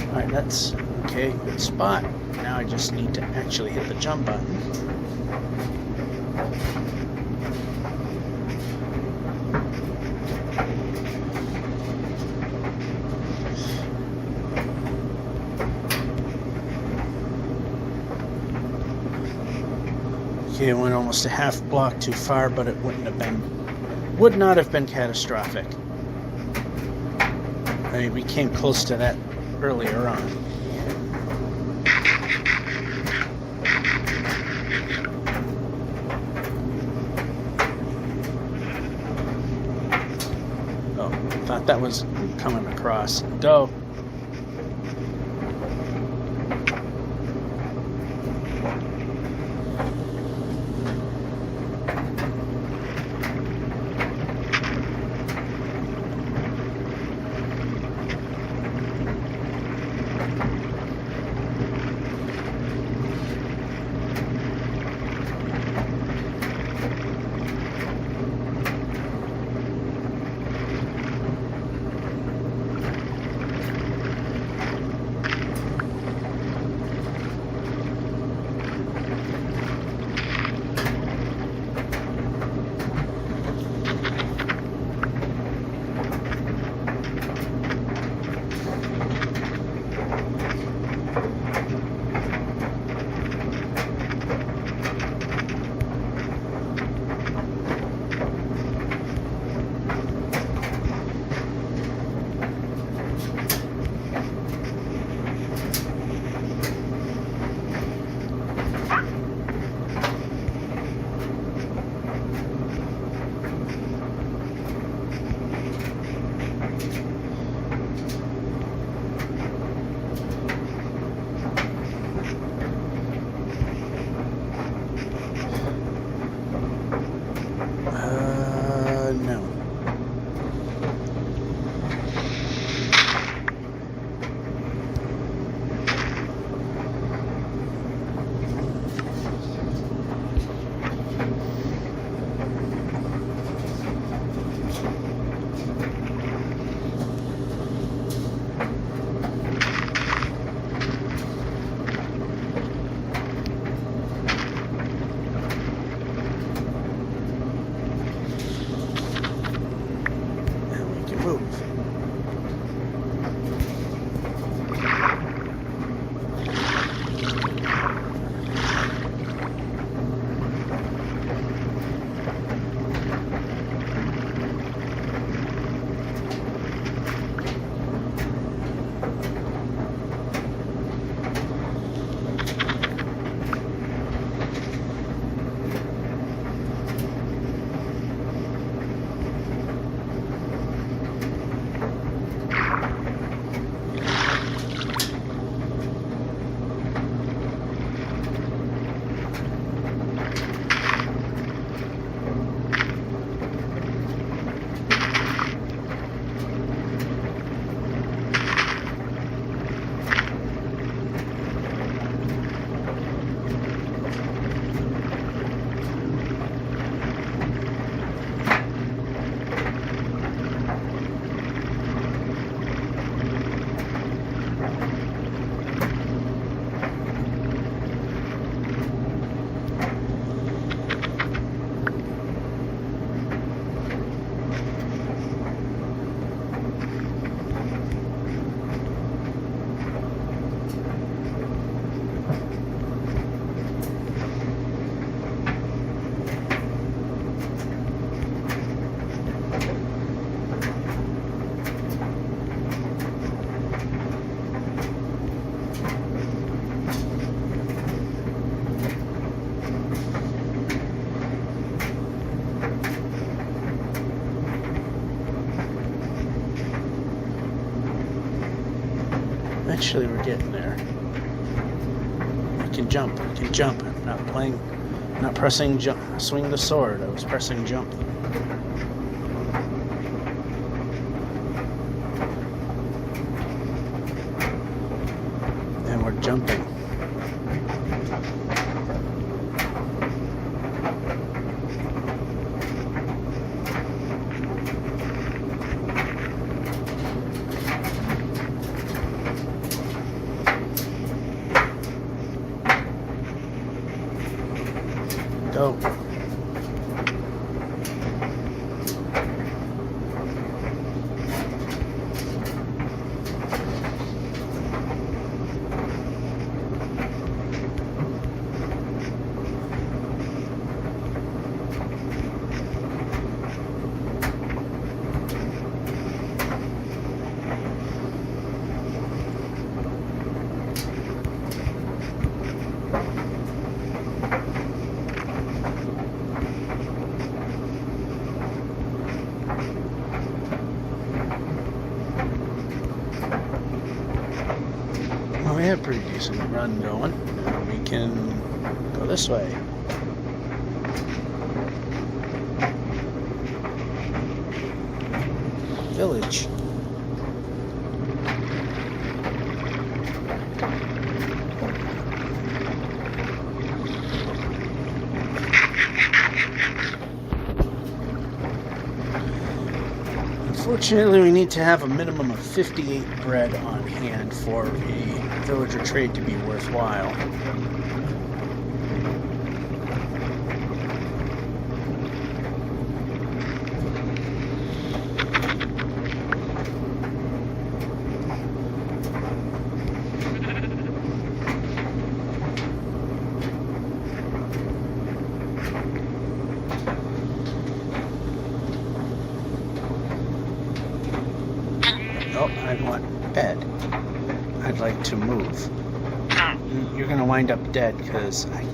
Alright, that's okay, good spot. Now I just need to actually hit the jump button. Okay, it went almost a half block too far, but it would not have been catastrophic. I mean, we came close to that earlier on. Oh, thought that was coming across. Go. Eventually we're getting there. I can jump. I can jump. I'm not pressing jump. Swing the sword. I was pressing jump. And we're jumping. Go. We have a pretty decent run going. Now we can go this way. Village. Unfortunately, we need to have a minimum of 58 bread on hand for a villager trade to be worthwhile. Oh, I want bed. I'd like to move. You're gonna wind up dead because I...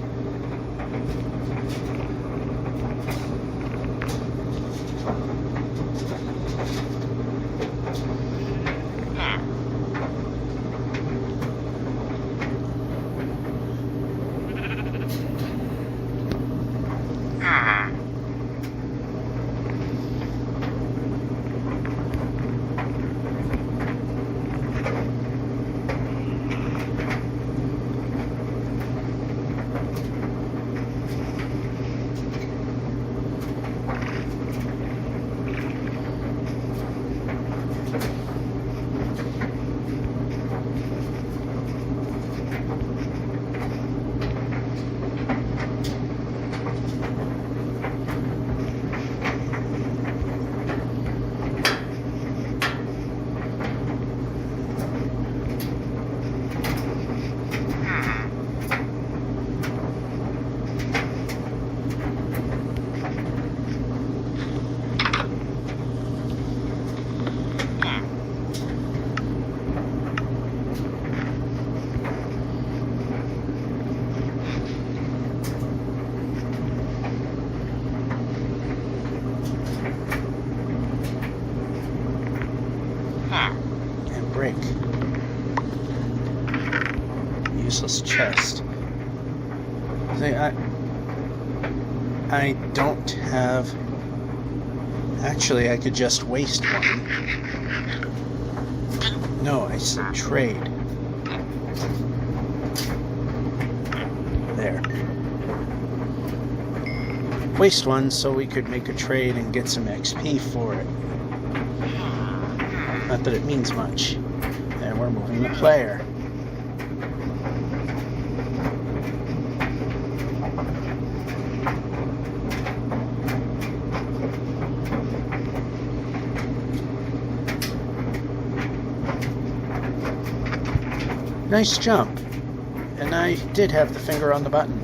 and break. Useless chest. See, I don't have... Actually, I could just waste one. No, I said trade. There. Waste one so we could make a trade and get some XP for it. Not that it means much. And we're moving the player. Nice jump. And I did have the finger on the button.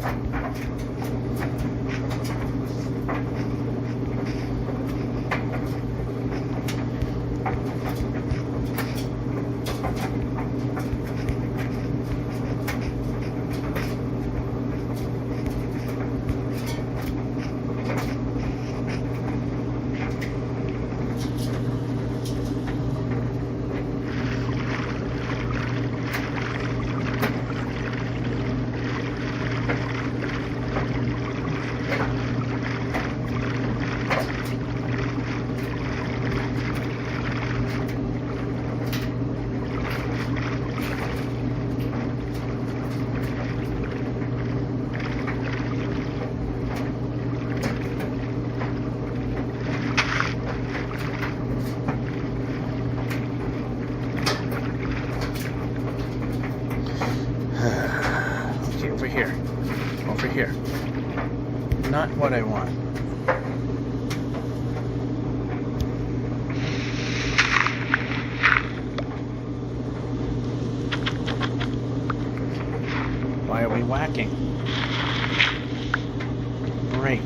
here. Over here. Not what I want. Why are we whacking? Break.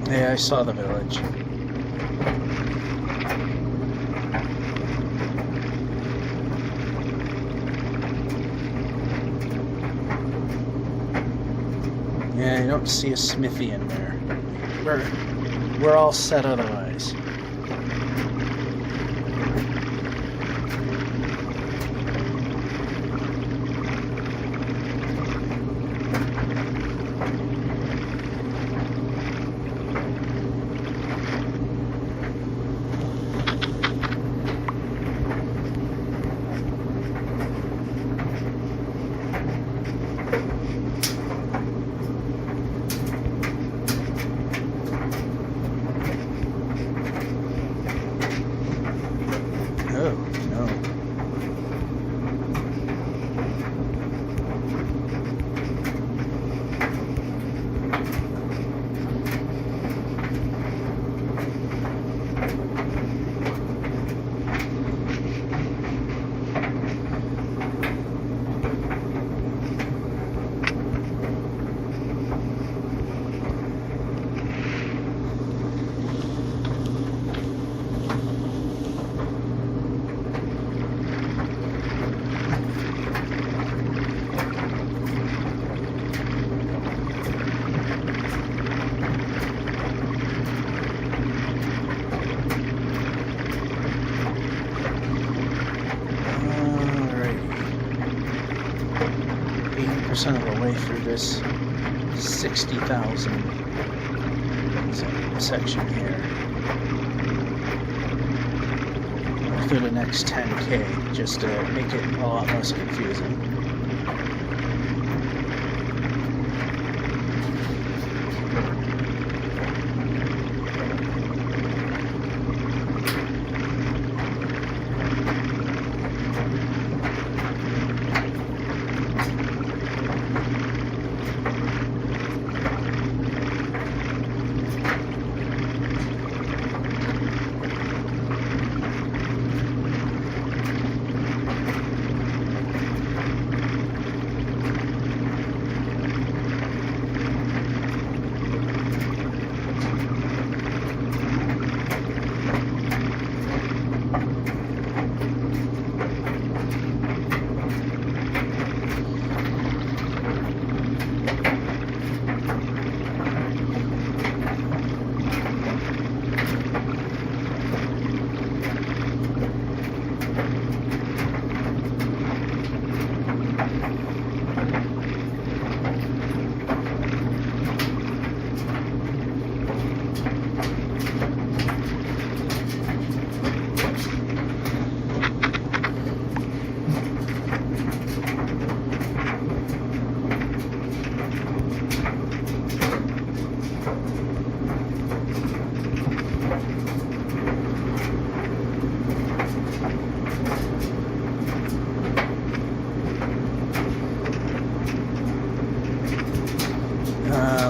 Yeah, I saw the village. Yeah, I don't see a smithy in there. We're all set otherwise. Of the way through this 60,000 section here. Through the next 10K, just to make it a lot less confusing.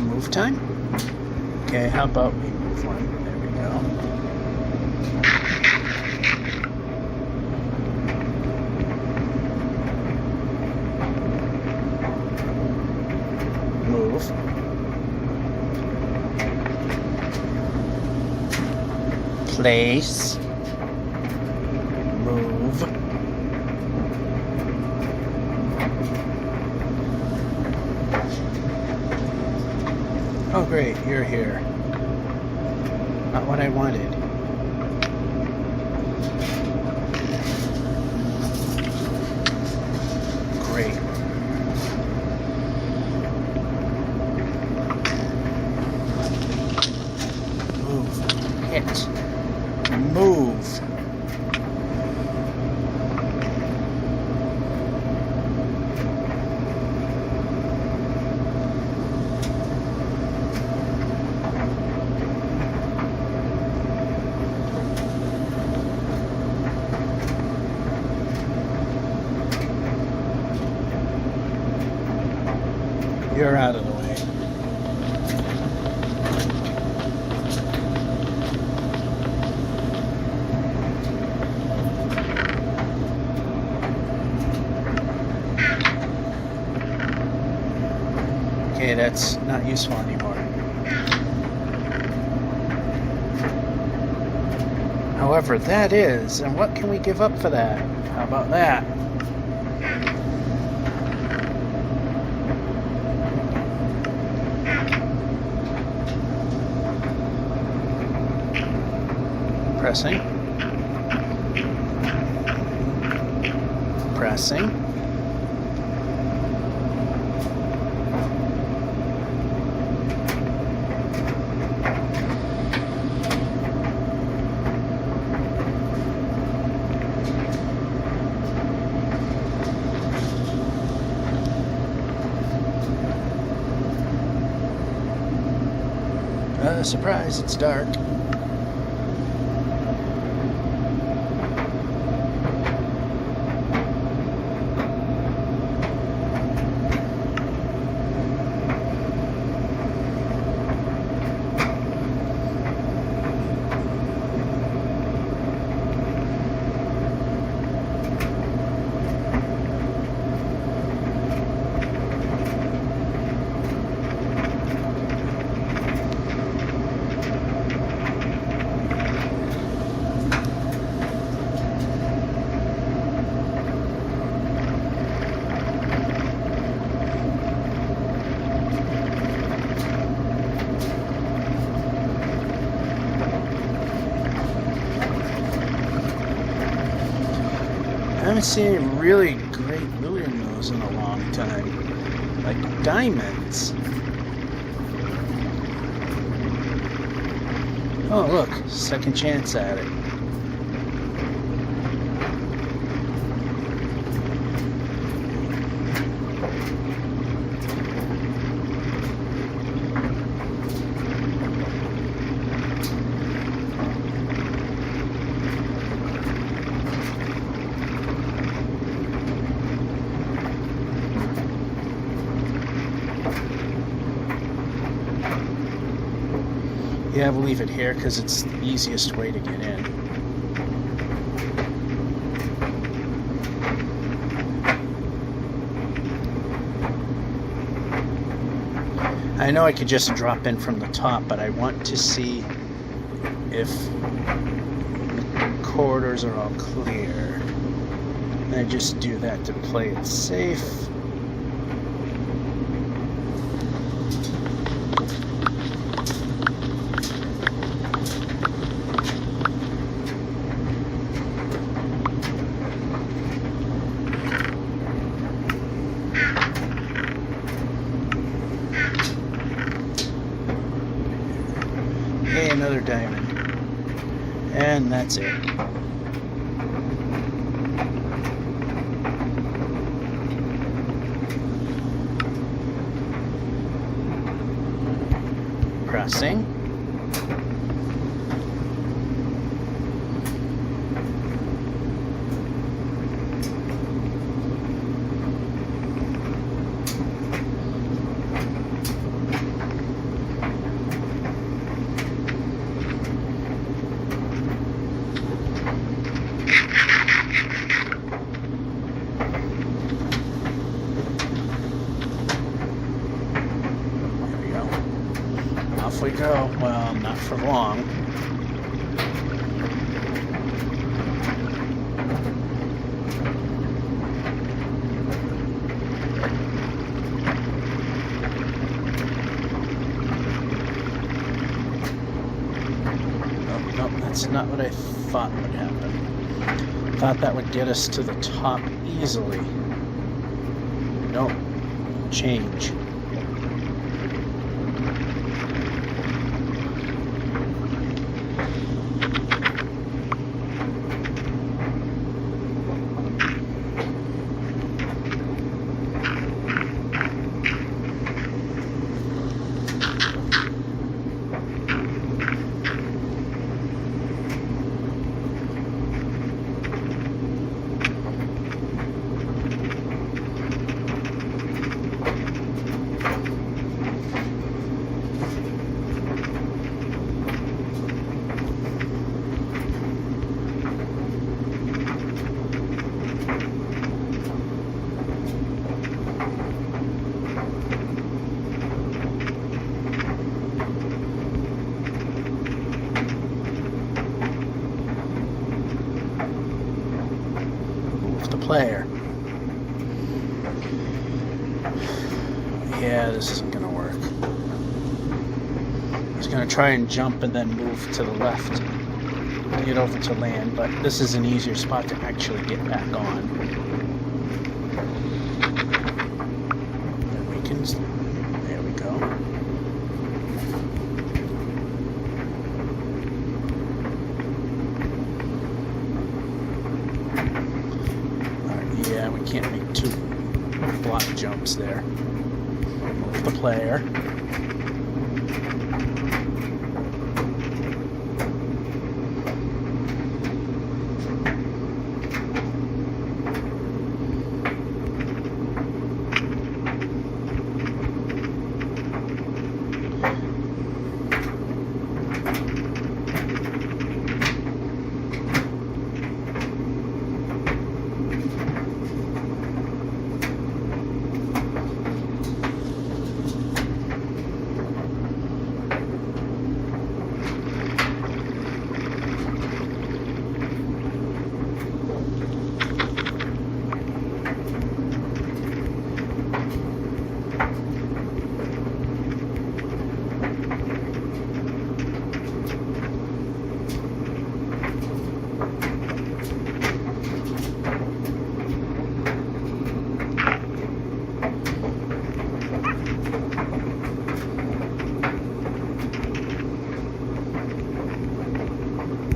Move time? Okay, how about we move one? There we go. Move. Place. Move. Oh great, you're here. Not what I wanted. Great. Move. Hit. Move. You're out of the way. Okay, that's not useful anymore. However, that is, and what can we give up for that? How about that? Pressing. Pressing. Surprise, it's dark. I haven't seen any really great loot in those in a long time. Like diamonds. Oh look, second chance at it. Yeah, we'll leave it here because it's the easiest way to get in. I know I could just drop in from the top, but I want to see if the corridors are all clear. And I just do that to play it safe. Hey, another diamond. And that's it. Pressing. Off we go. Well, not for long. Nope, that's not what I thought would happen. Thought that would get us to the top easily. Nope. Change. Player. Yeah, this isn't gonna work. I was gonna try and jump and then move to the left to get over to land, but this is an easier spot to actually get back on. And we can, there we go. Yeah, we can't make two block jumps there. Move the player.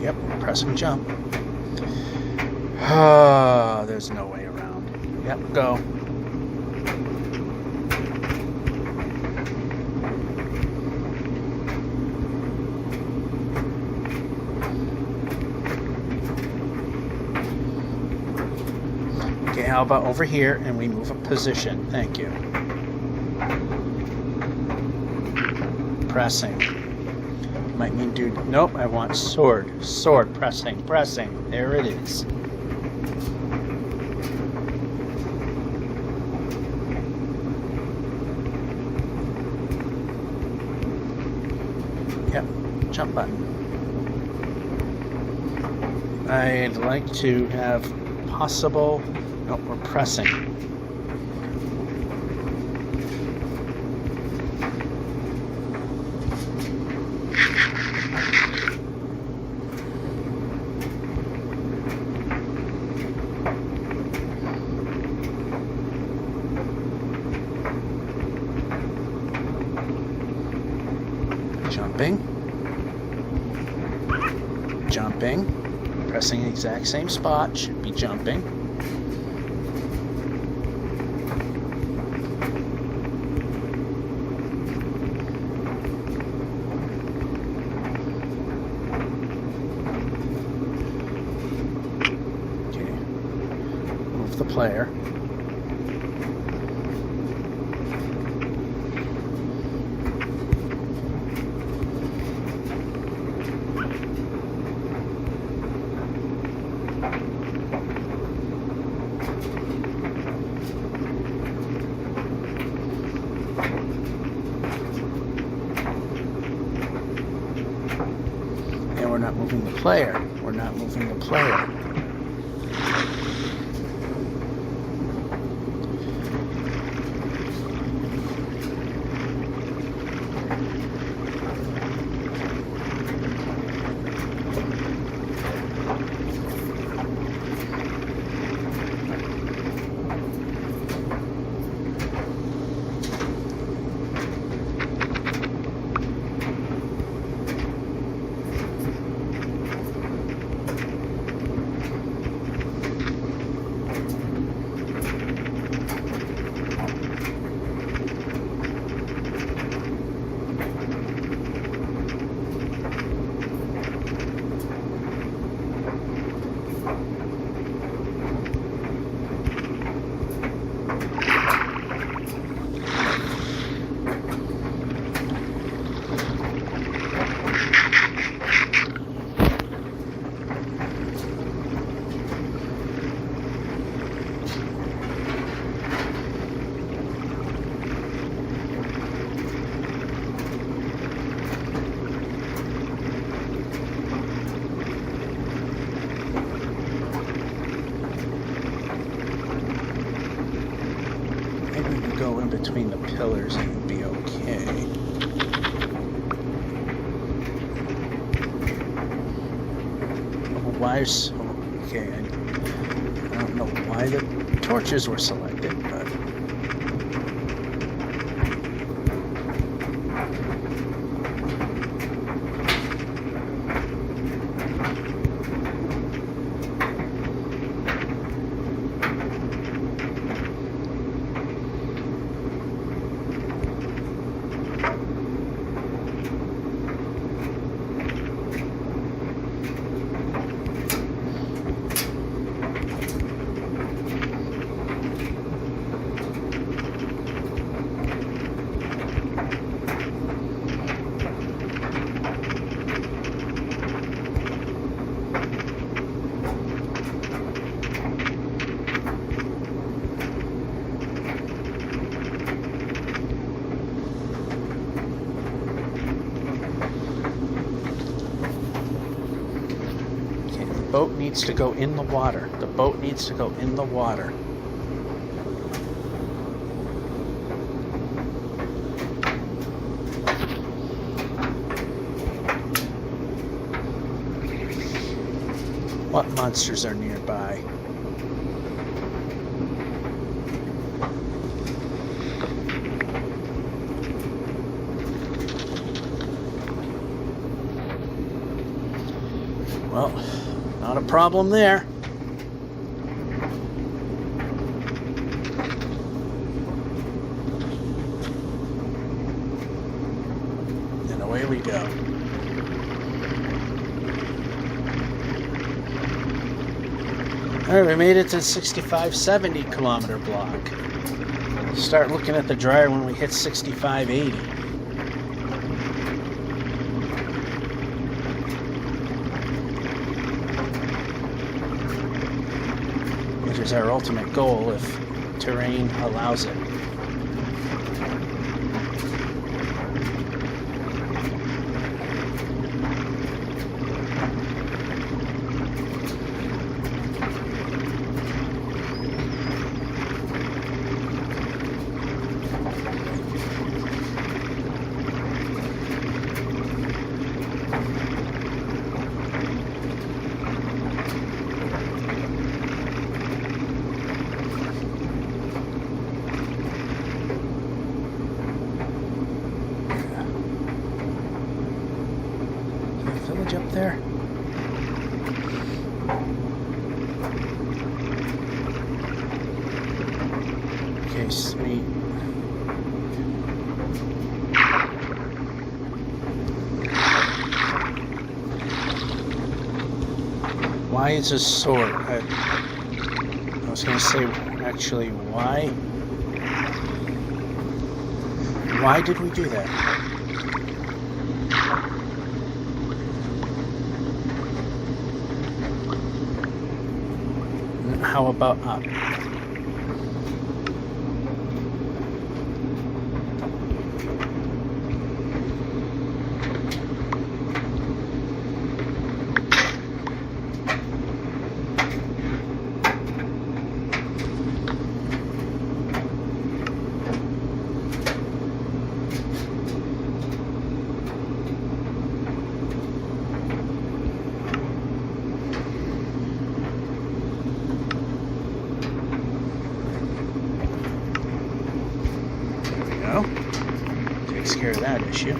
Yep, press and jump. Ah, there's no way around. Yep, go. Okay, how about over here and we move a position? Thank you. Pressing. Might mean dude. Nope, I want sword. Sword, pressing. There it is. Yep, jump button. I'd like to have possible. Nope, we're pressing. Jumping. jumping. Pressing the exact same spot should be jumping. Okay. Move the player. We're not moving the player. We're not moving the player. Go in between the pillars and it'd be okay. Wires. Okay, I don't know why the torches were selected, but the boat needs to go in the water. The boat needs to go in the water. What monsters are nearby? Well, not a problem there. And away we go. Alright, we made it to the 65-70 kilometer block. Start looking at the dryer when we hit 65-80. Which is our ultimate goal if terrain allows it. Village up there? Why is a sword? I was going to say, actually, why? Why did we do that? How about up? Takes care of that issue.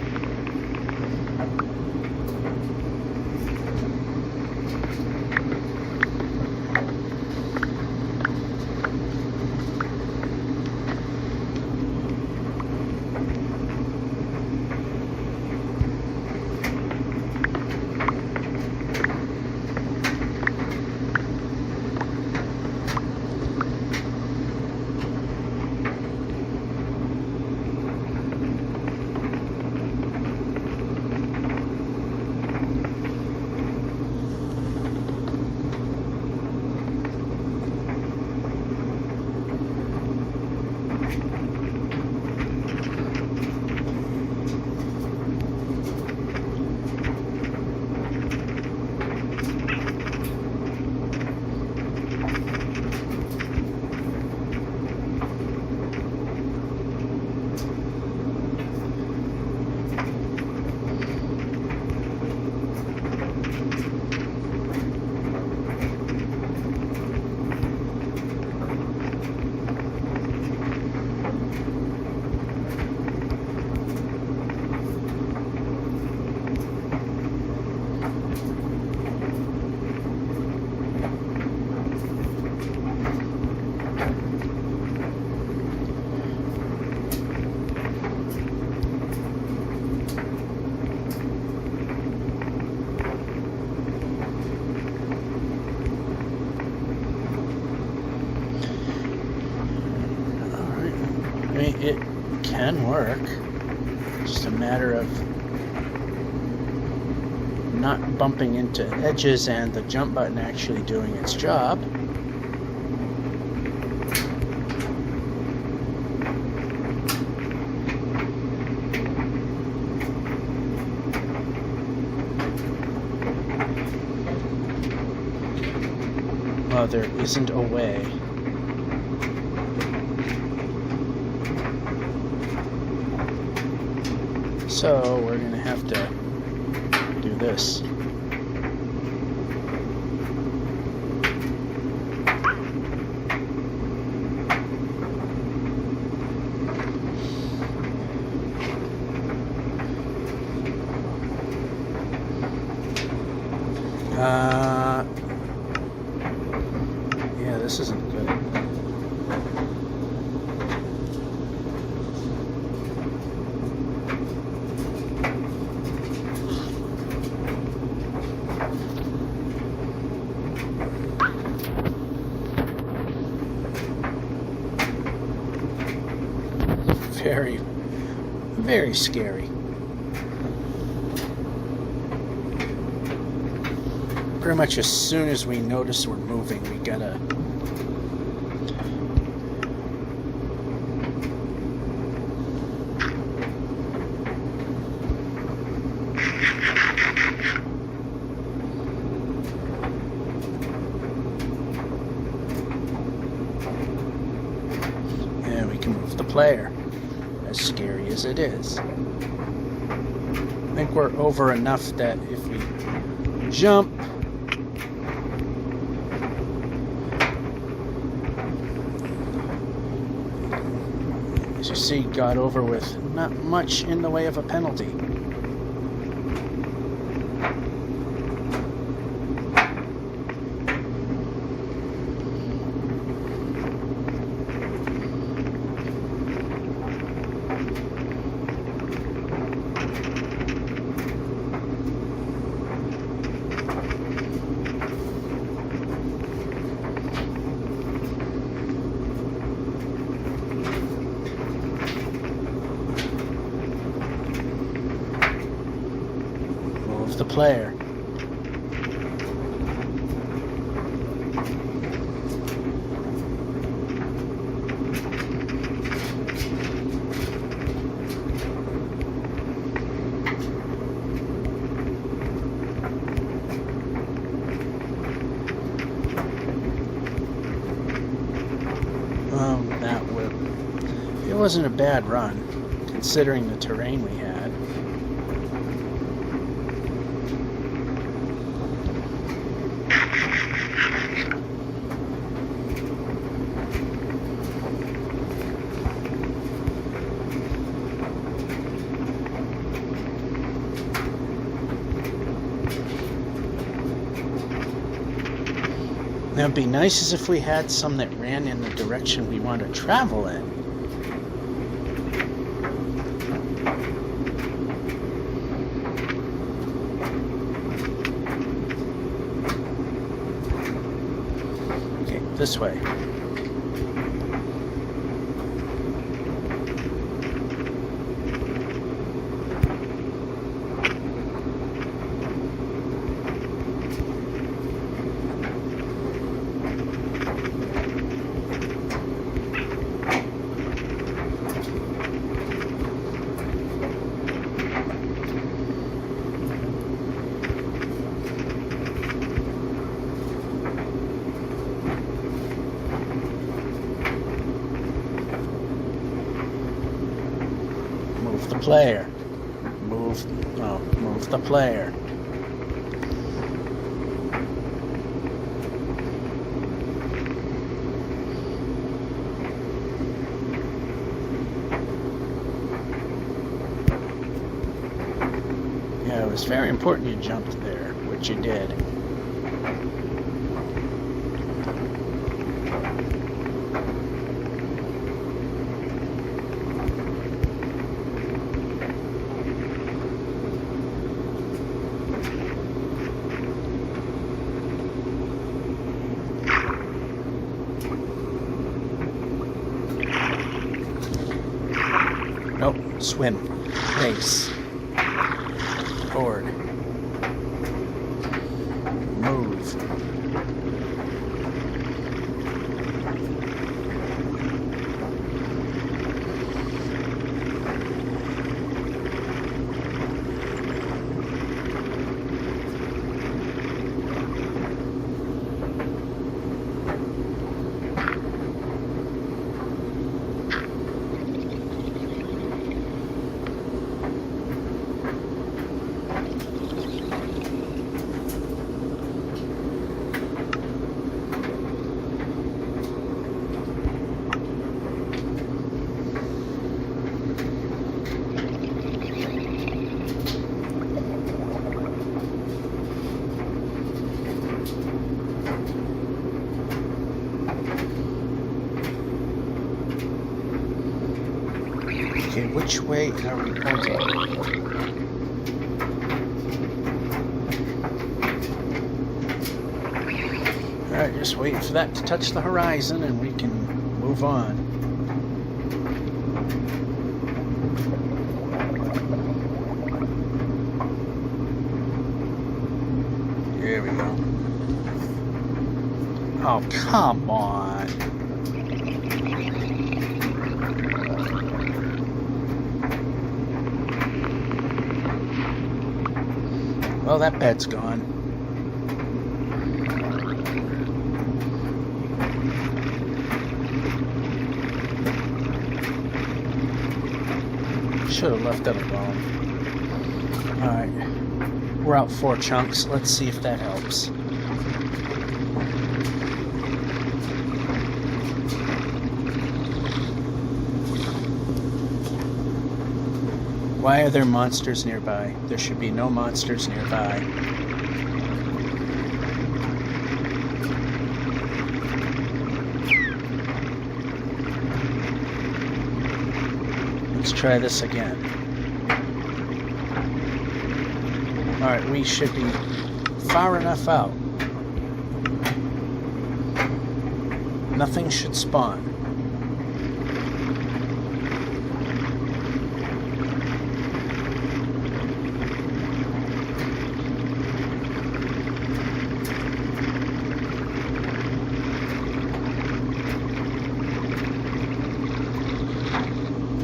It can work. Just a matter of not bumping into edges and the jump button actually doing its job. Well, there isn't a way. So we're going to have to do this. Yeah, this isn't good. Very, very scary. Pretty much as soon as we notice we're moving, we gotta and we can move the player. As scary as it is. I think we're over enough that if we jump, as you see, got over with not much in the way of a penalty. Move the player. It wasn't a bad run, considering the terrain we had. Now, it'd be nice as if we had some that ran in the direction we want to travel in. Okay, this way. Move the player. Move the player. Yeah, it was very important you jumped there, which you did. Nope, swim, race, forward, move. Okay, which way are we pointing? Alright, just waiting for that to touch the horizon and we can move on. Here we go. Oh, come on. Well, that bed's gone. Should have left it alone. Alright. We're out 4 chunks. Let's see if that helps. Why are there monsters nearby? There should be no monsters nearby. Let's try this again. Alright, we should be far enough out. Nothing should spawn.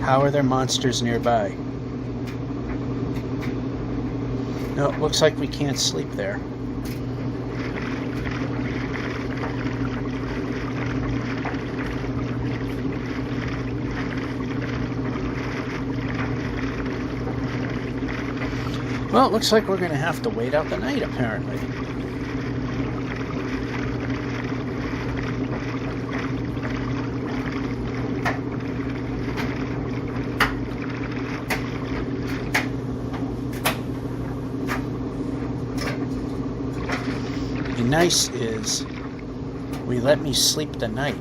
How are there monsters nearby? No, it looks like we can't sleep there. Well, it looks like we're going to have to wait out the night, apparently. The nice is, we let me sleep the night.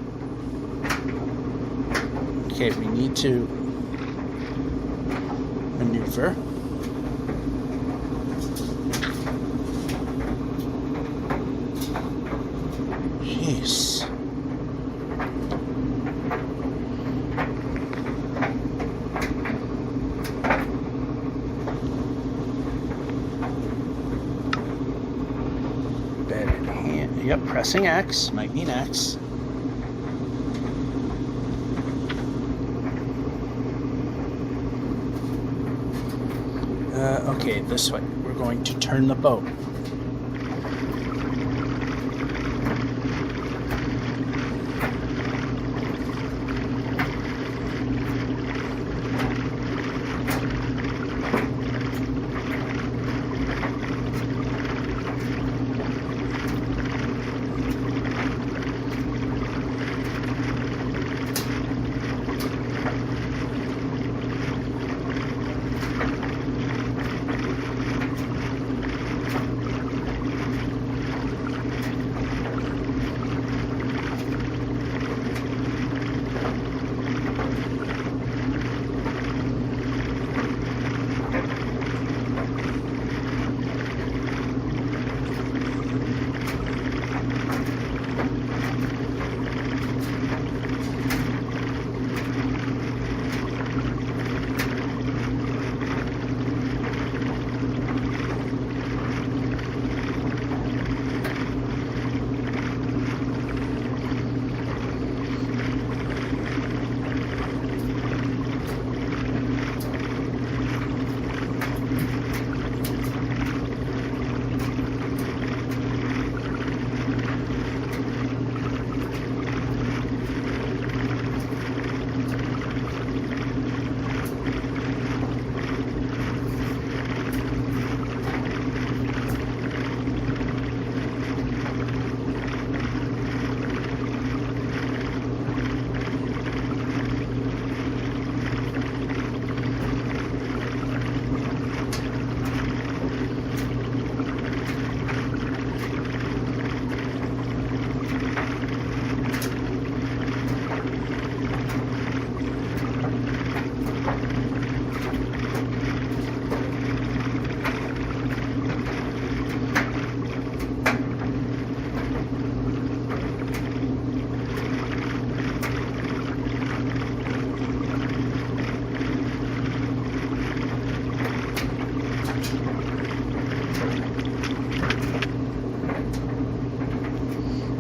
Okay, we need to maneuver. Jeez. Bed in hand. Yep, pressing X might mean X. Okay, this way. We're going to turn the boat.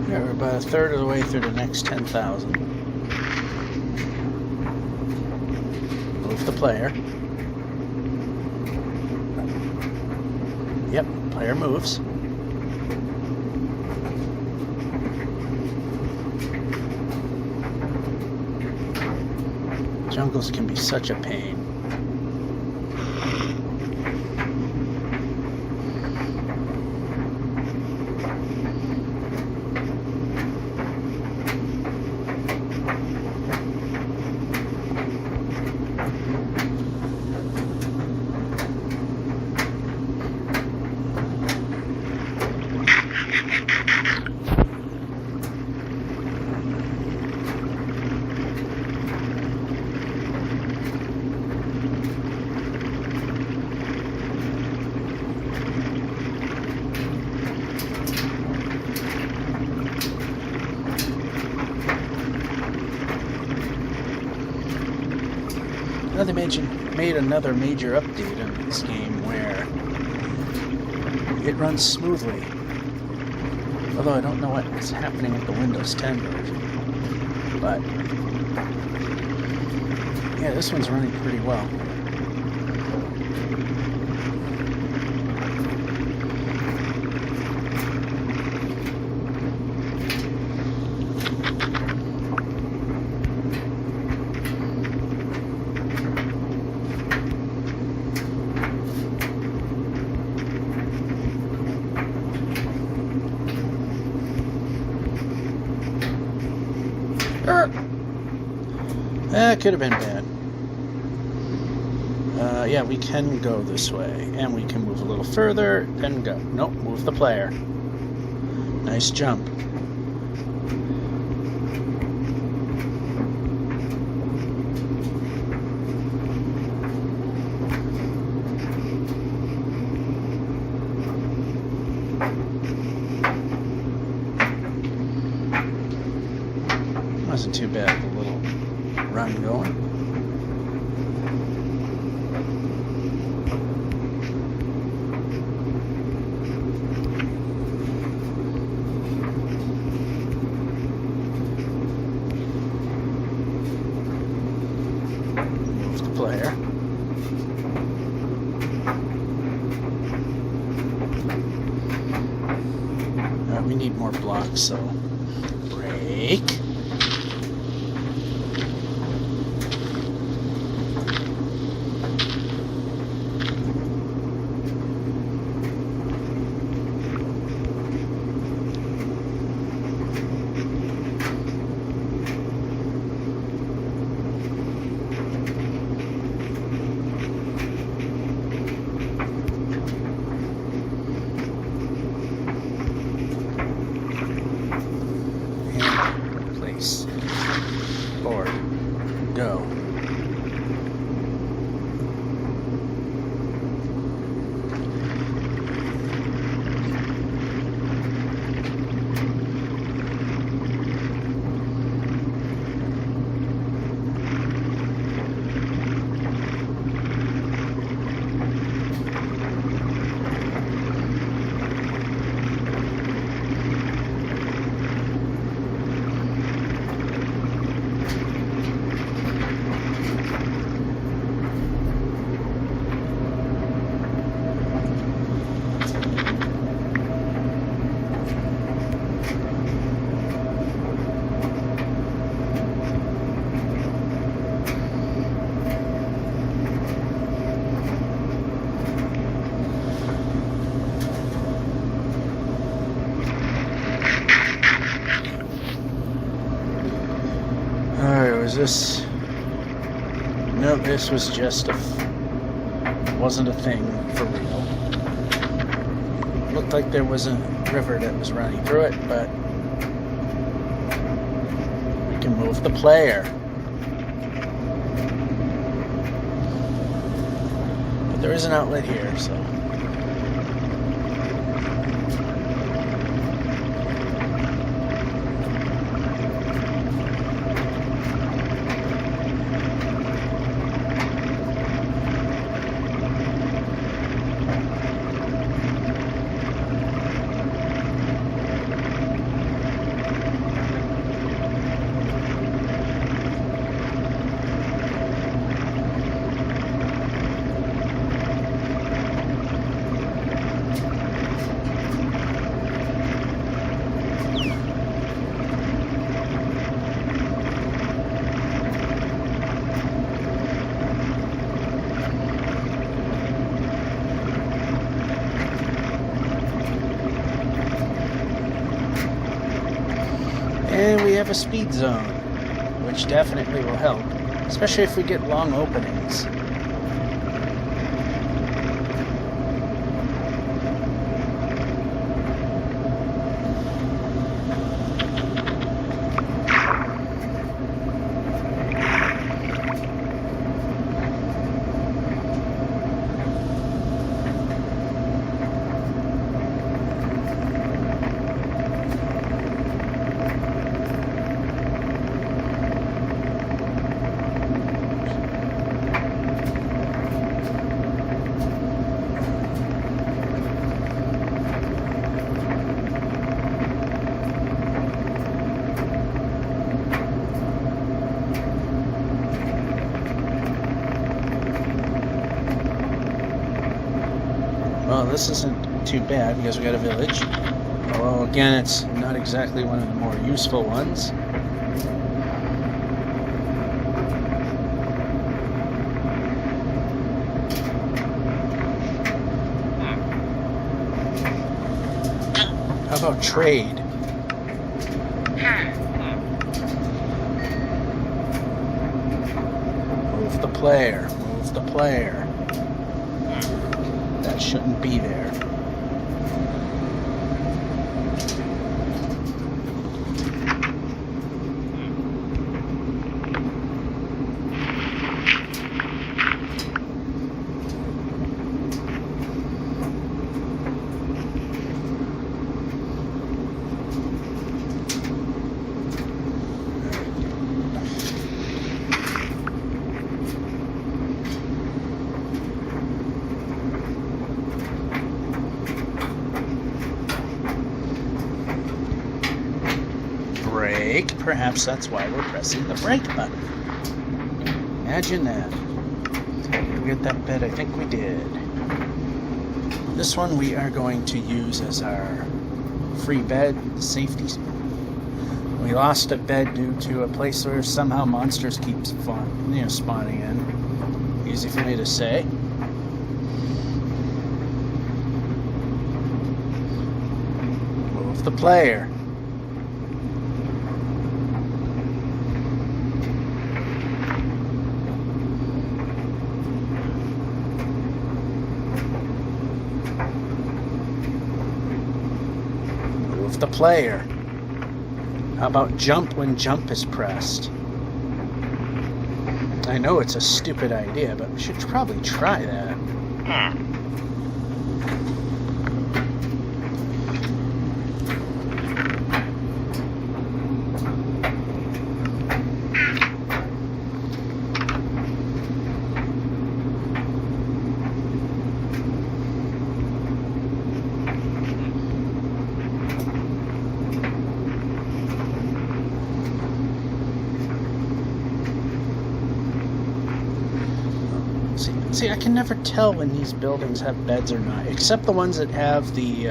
Yeah, we're about a third of the way through the next 10,000. Move the player. Yep, player moves. Jungles can be such a pain. They made another major update in this game where it runs smoothly. Although I don't know what's happening with the Windows 10 version. But Yeah, this one's running pretty well. That could have been bad. Yeah, we can go this way, and we can move a little further and go. Nope, move the player. Nice jump. Wasn't too bad, the little run going. Move the player. We need more blocks, so break. Board. Go. Alright, was this... Nope, this was just wasn't a thing for real. Looked like there was a river that was running through it, but we can move the player. But there is an outlet here, so... And we have a speed zone, which definitely will help, especially if we get long openings. this isn't too bad because we got a village. Although, again, it's not exactly one of the more useful ones. How about trade? Move the player. Move the player. That shouldn't be there. Perhaps that's why we're pressing the brake button. Imagine that. Did we get that bed? I think we did. This one we are going to use as our free bed, safety. We lost a bed due to a place where somehow monsters keep spawning in. Easy for me to say. Move the player. The player. How about jump when jump is pressed? I know it's a stupid idea, but we should probably try that. See, I can never tell when these buildings have beds or not, except the ones that have the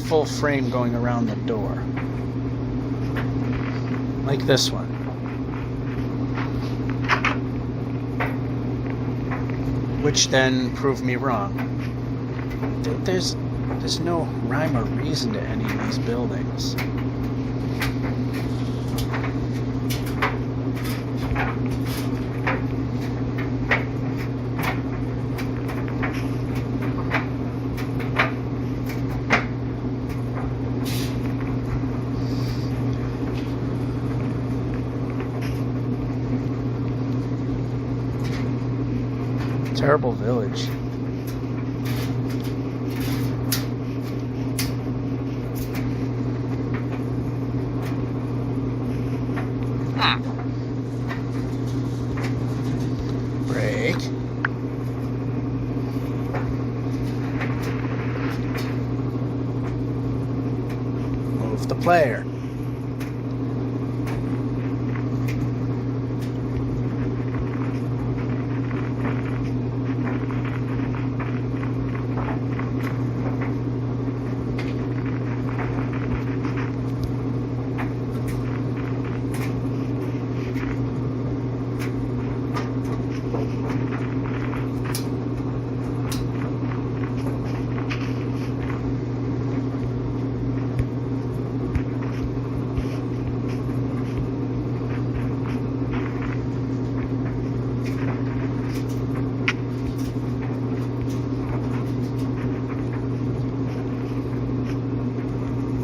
full frame going around the door. Like this one. Which then proved me wrong. There's no rhyme or reason to any of these buildings. Terrible village. Break. Move the player.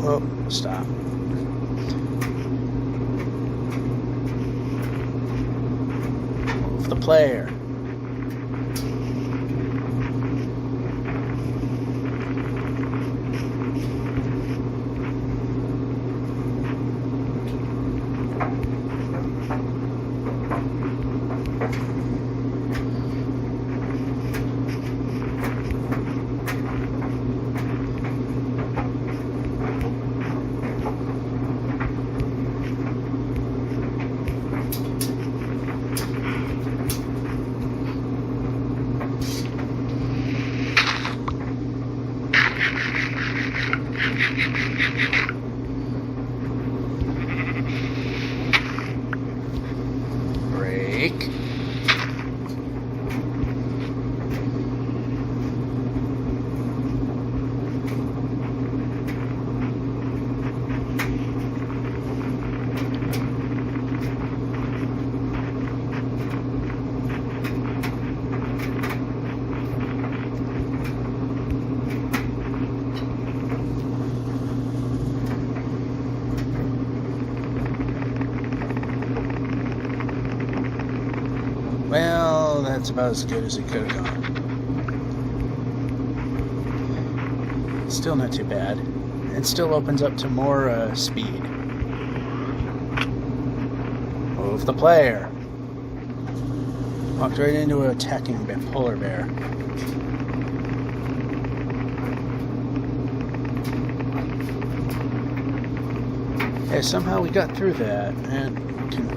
Oh, stop. Move the player. Break. Well, that's about as good as it could have gone. Still not too bad. It still opens up to more speed. Move the player. Walked right into an attacking polar bear. Okay, somehow we got through that, and we can...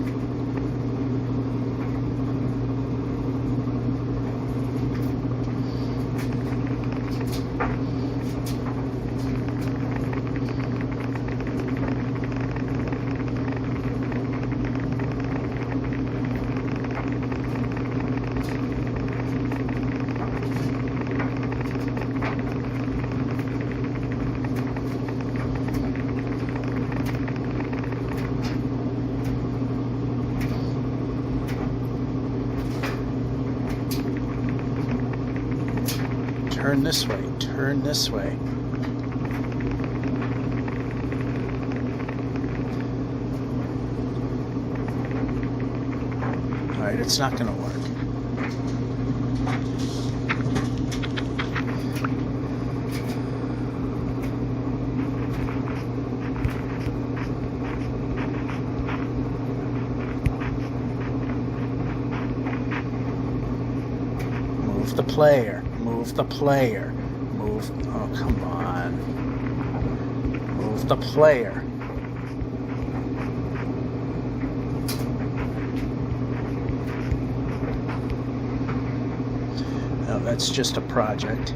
Turn this way, turn this way. Alright, it's not gonna work. Move the player. Move the player. Move. Oh, come on. Move the player. No, that's just a project.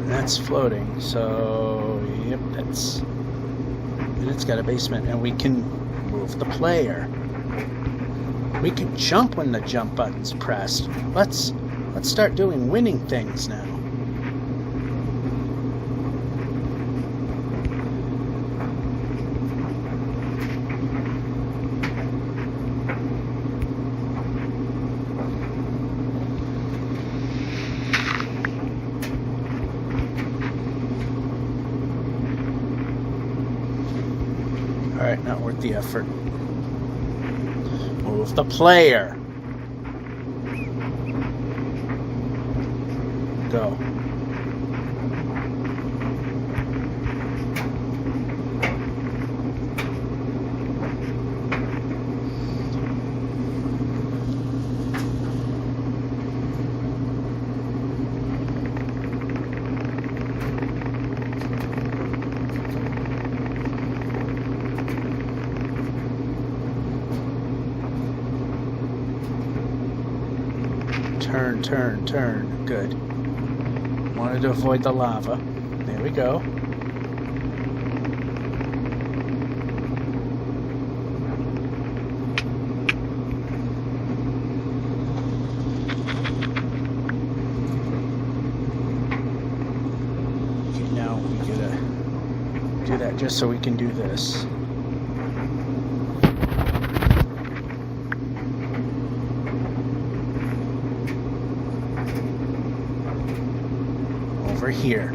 That's floating, so yep, that's, and it's got a basement, and we can move the player. We can jump when the jump button's pressed. Let's start doing winning things now. Alright, not worth the effort. Move the player. Go. Turn, turn, turn. Good. Wanted to avoid the lava. There we go. Okay, now we gotta do that just so we can do this. Over here.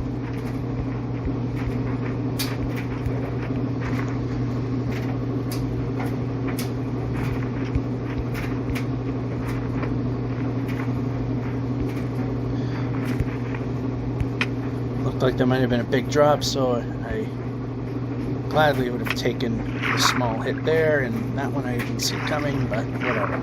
Looked like there might have been a big drop, so I gladly would have taken a small hit there, and that one I didn't see coming, but whatever.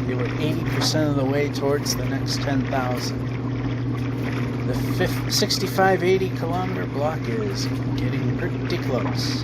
They were 80% of the way towards the next 10,000. The 65-80 kilometer block is getting pretty close.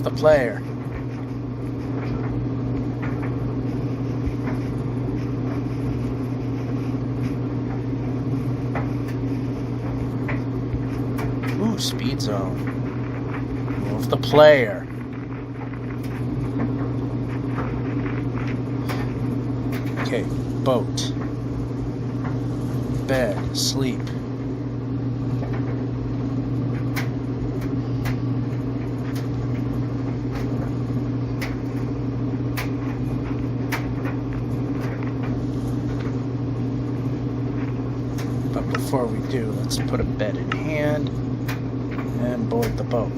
The player. Ooh, speed zone. Move the player. Okay, boat. Bed, sleep. But before we do, let's put a bed in hand and board the boat.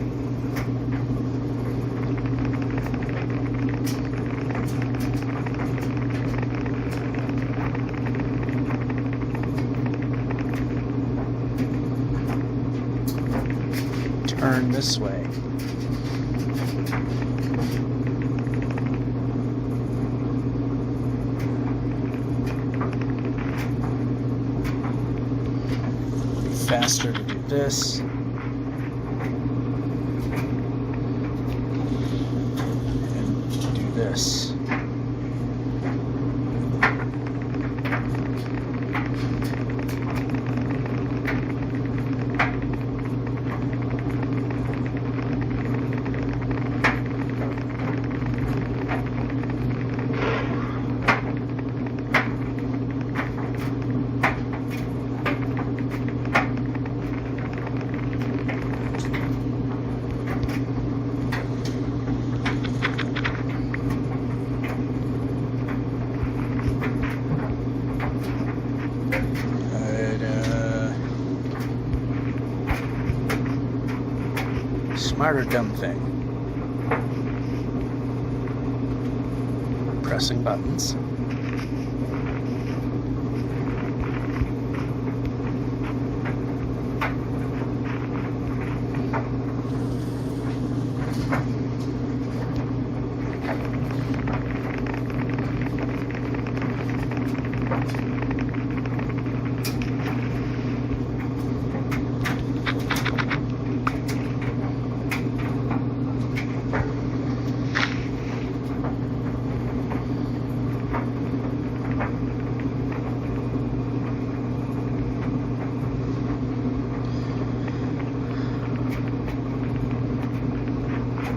Turn this way. Faster to do this. And do this. Smart or dumb thing? Pressing buttons.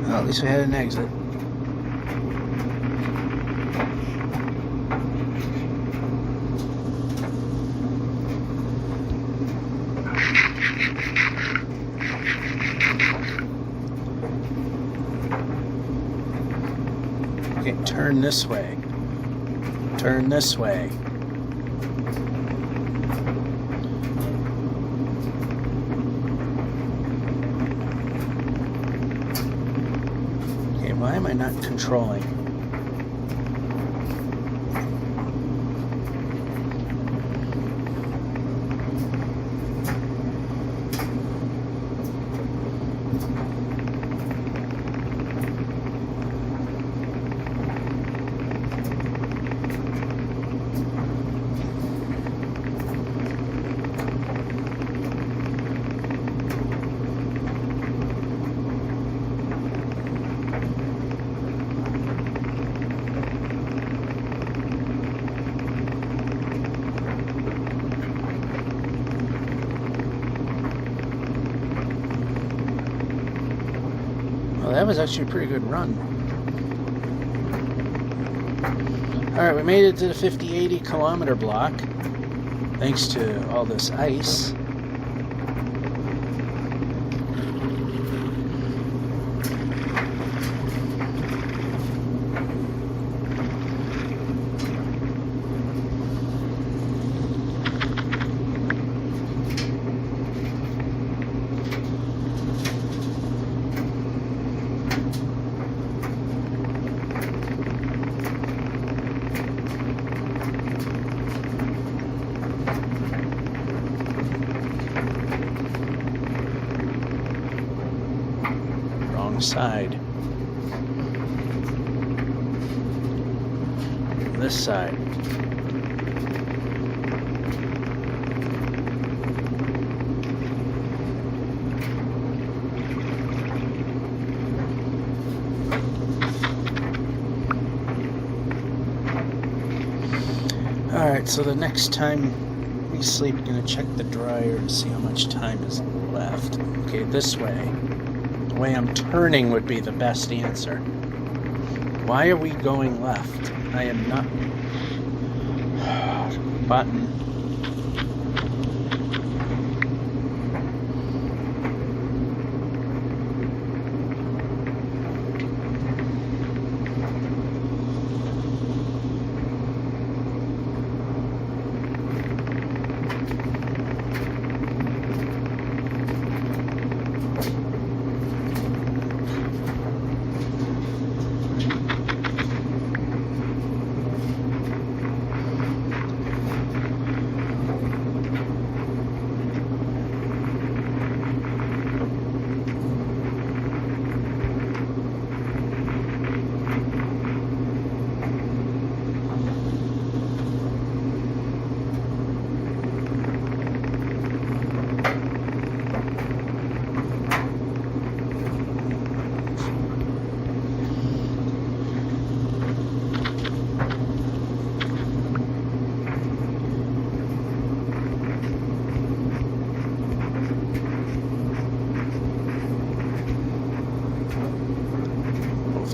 Well, at least we had an exit. Okay, turn this way. Turn this way. Why am I not controlling? Well, that was actually a pretty good run. Alright, we made it to the 50-80 kilometer block. Thanks to all this ice. Side. This side. Alright, so the next time we sleep, we're going to check the dryer to see how much time is left. Okay, this way. The way I'm turning would be the best answer. Why are we going left? I am not... Button.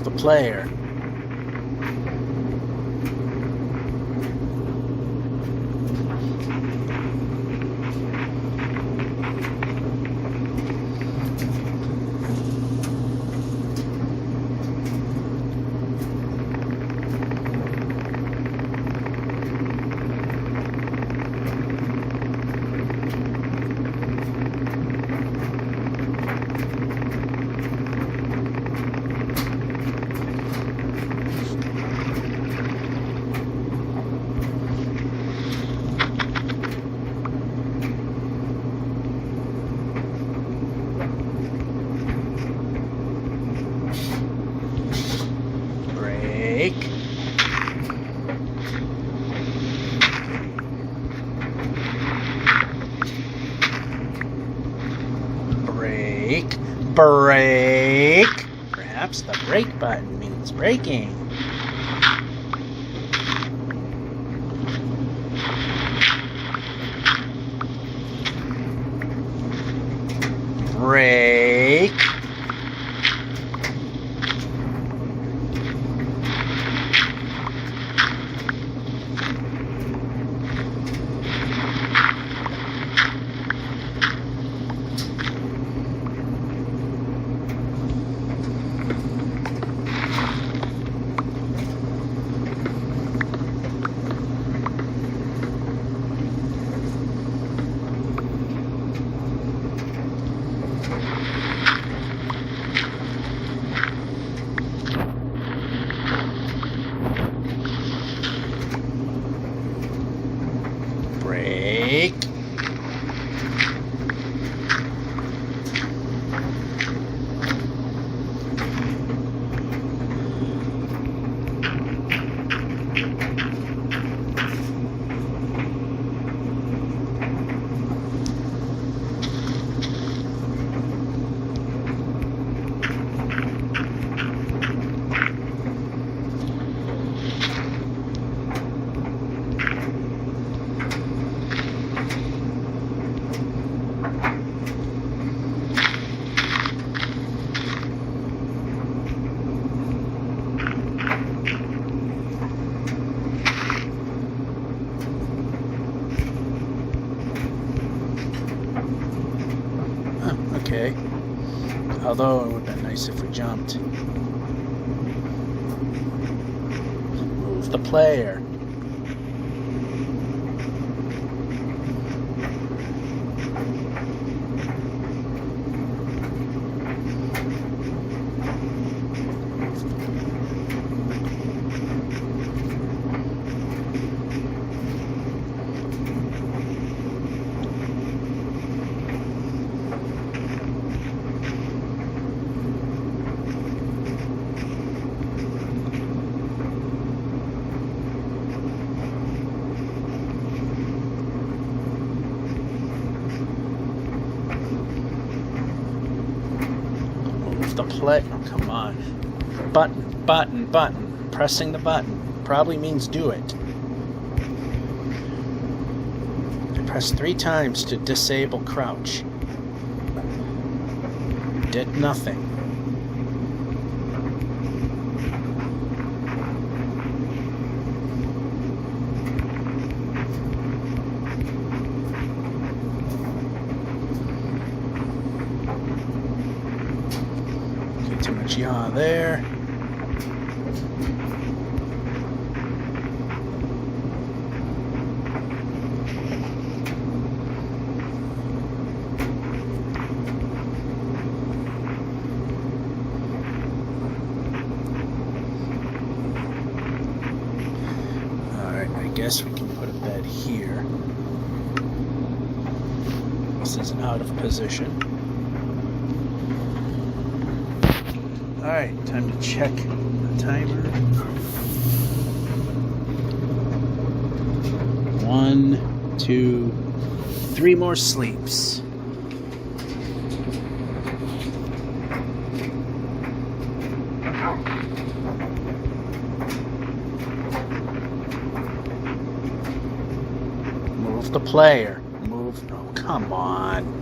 The player. Brake. Perhaps the brake button means braking. Brake. Brake. Although it would have been nice if we jumped. Move the player. The play. Oh, come on. Button. Pressing the button probably means do it. I pressed 3 times to disable crouch. Did nothing. Too much yaw there. Alright, I guess we can put a bed here. This is out of position. Alright, time to check the timer. 1, 2, 3 more sleeps. Move the player. Move. Oh, come on.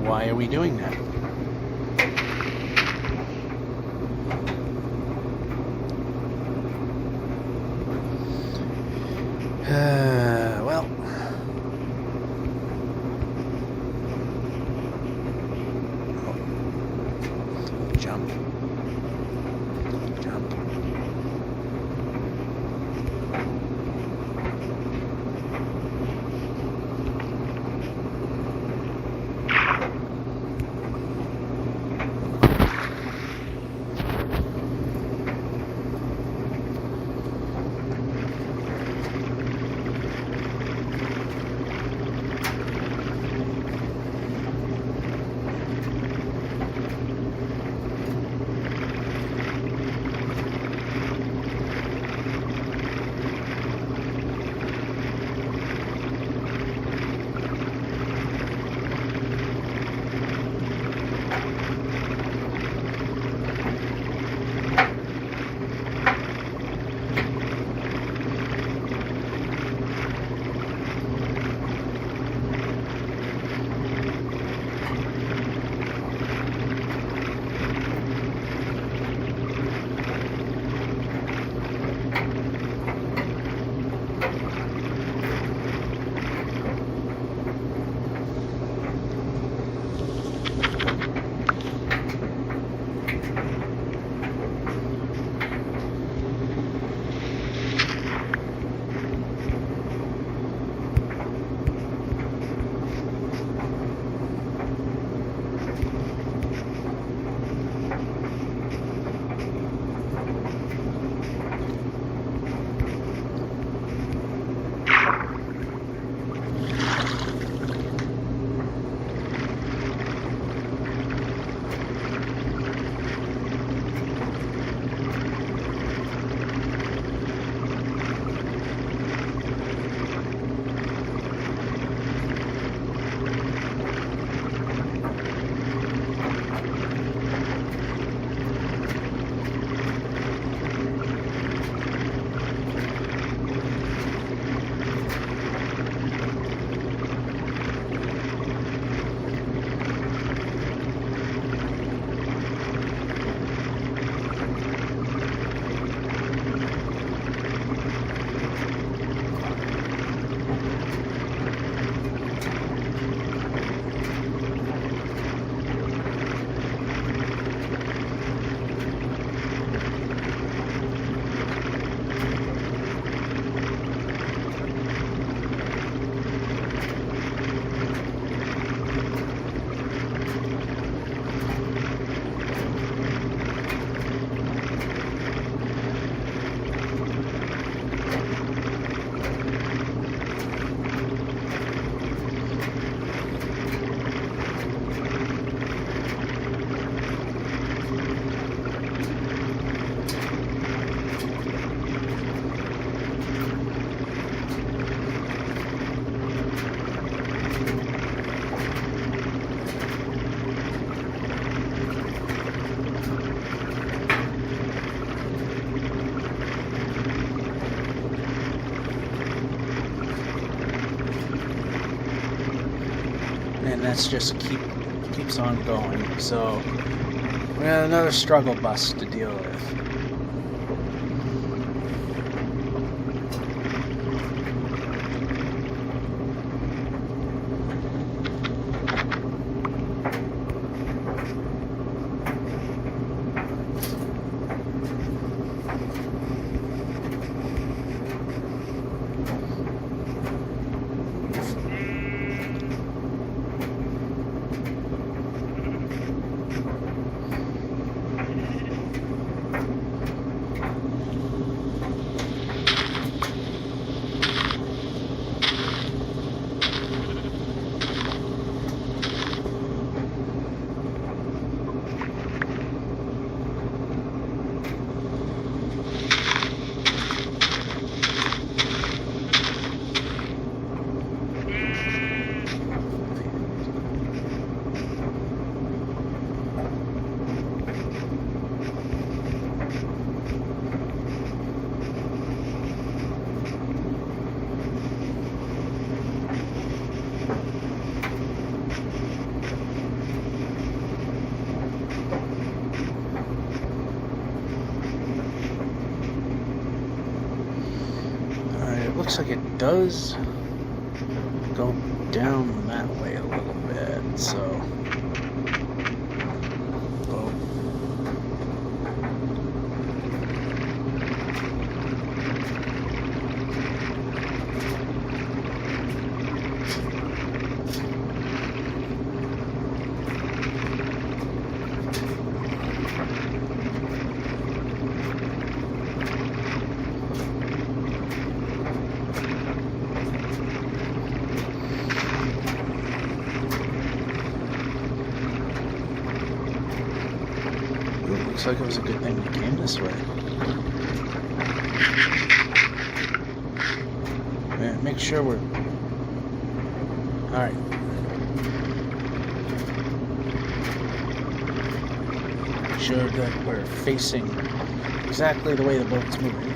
Why are we doing that? Well. Oh. Jump. Jump. and that's just keeps on going. So we got another struggle bus to deal with. Looks like it does go down that way a little bit, so looks like it was a good thing we came this way. Yeah, make sure we're... Alright. Make sure that we're facing exactly the way the boat's moving.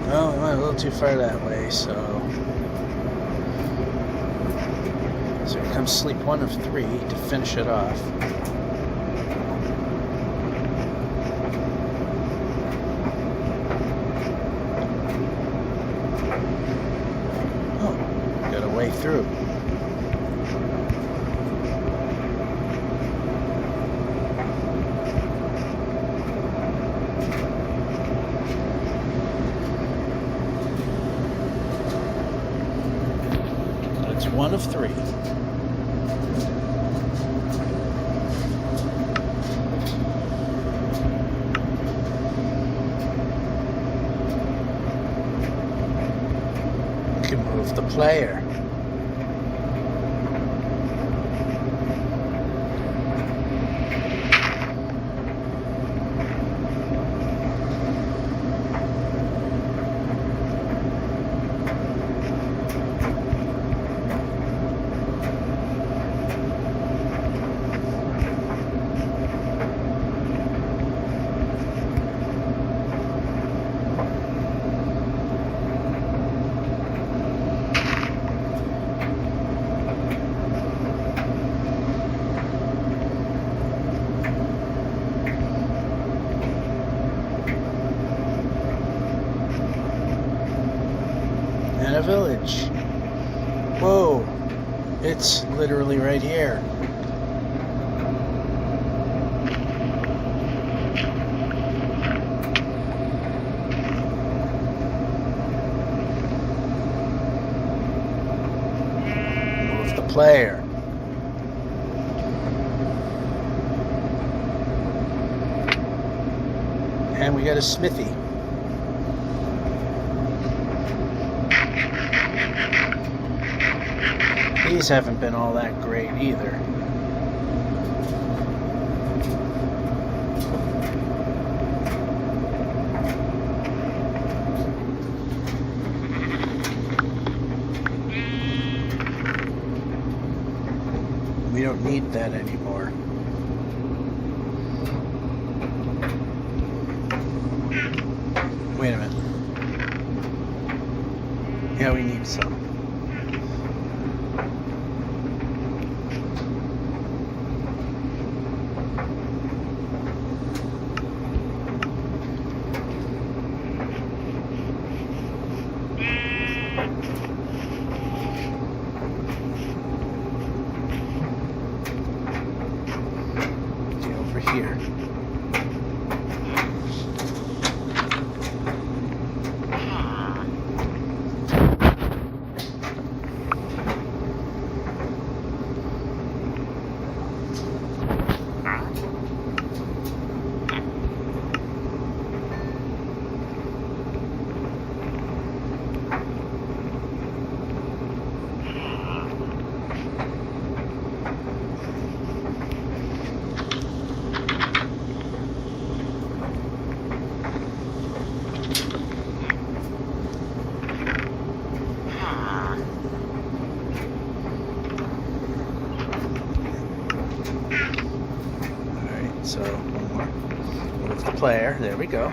Well, we went a little too far that way, so here comes sleep 1 of 3 to finish it off. Oh, got a way through. one of 3. You can move the player. And a village. Whoa, it's literally right here. Move the player. And we got a smithy. These haven't been all that great either. We don't need that anymore. Wait a minute. Yeah, we need some. Here. So one more. Move the player. There we go.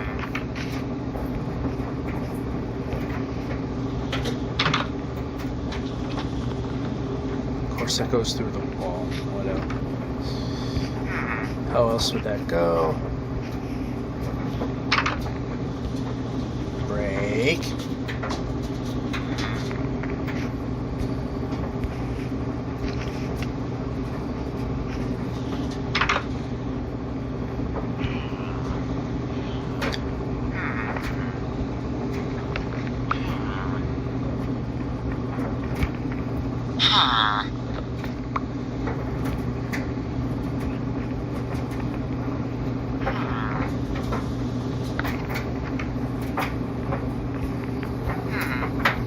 Of course, that goes through the wall. Whatever. How else would that go? Break.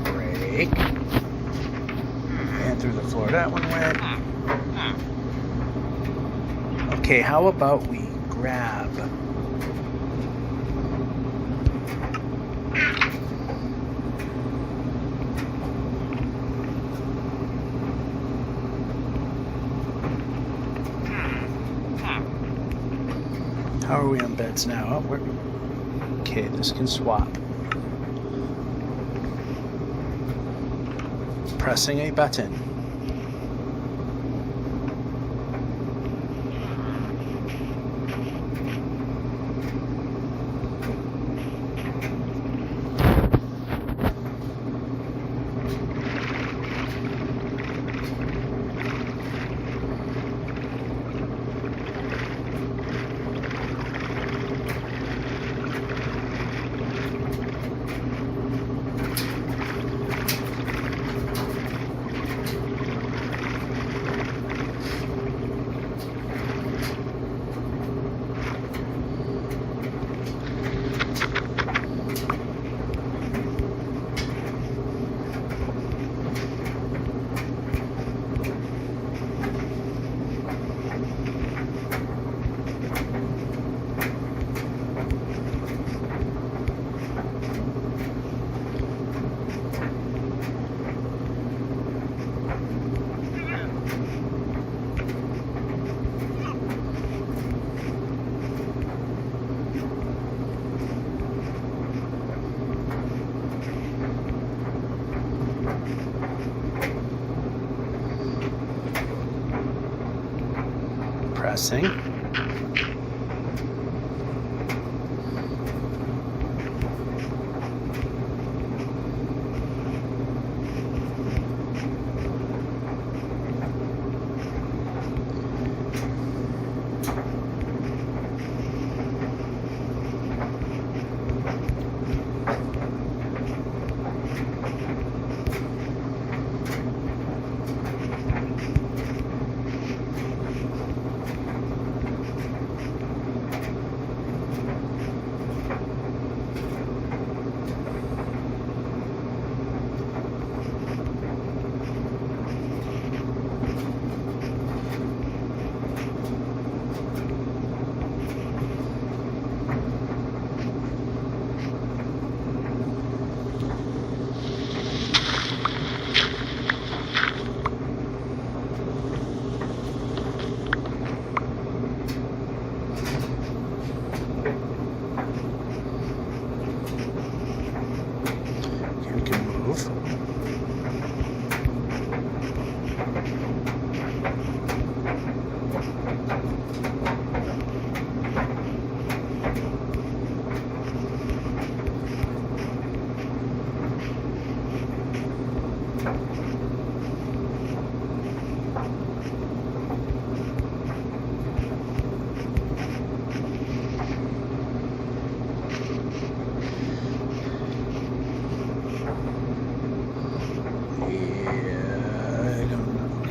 Break. And through the floor that one went. Okay, how about we grab... How are we on beds now? Oh, we're... Okay, this can swap. Pressing a button. pressing.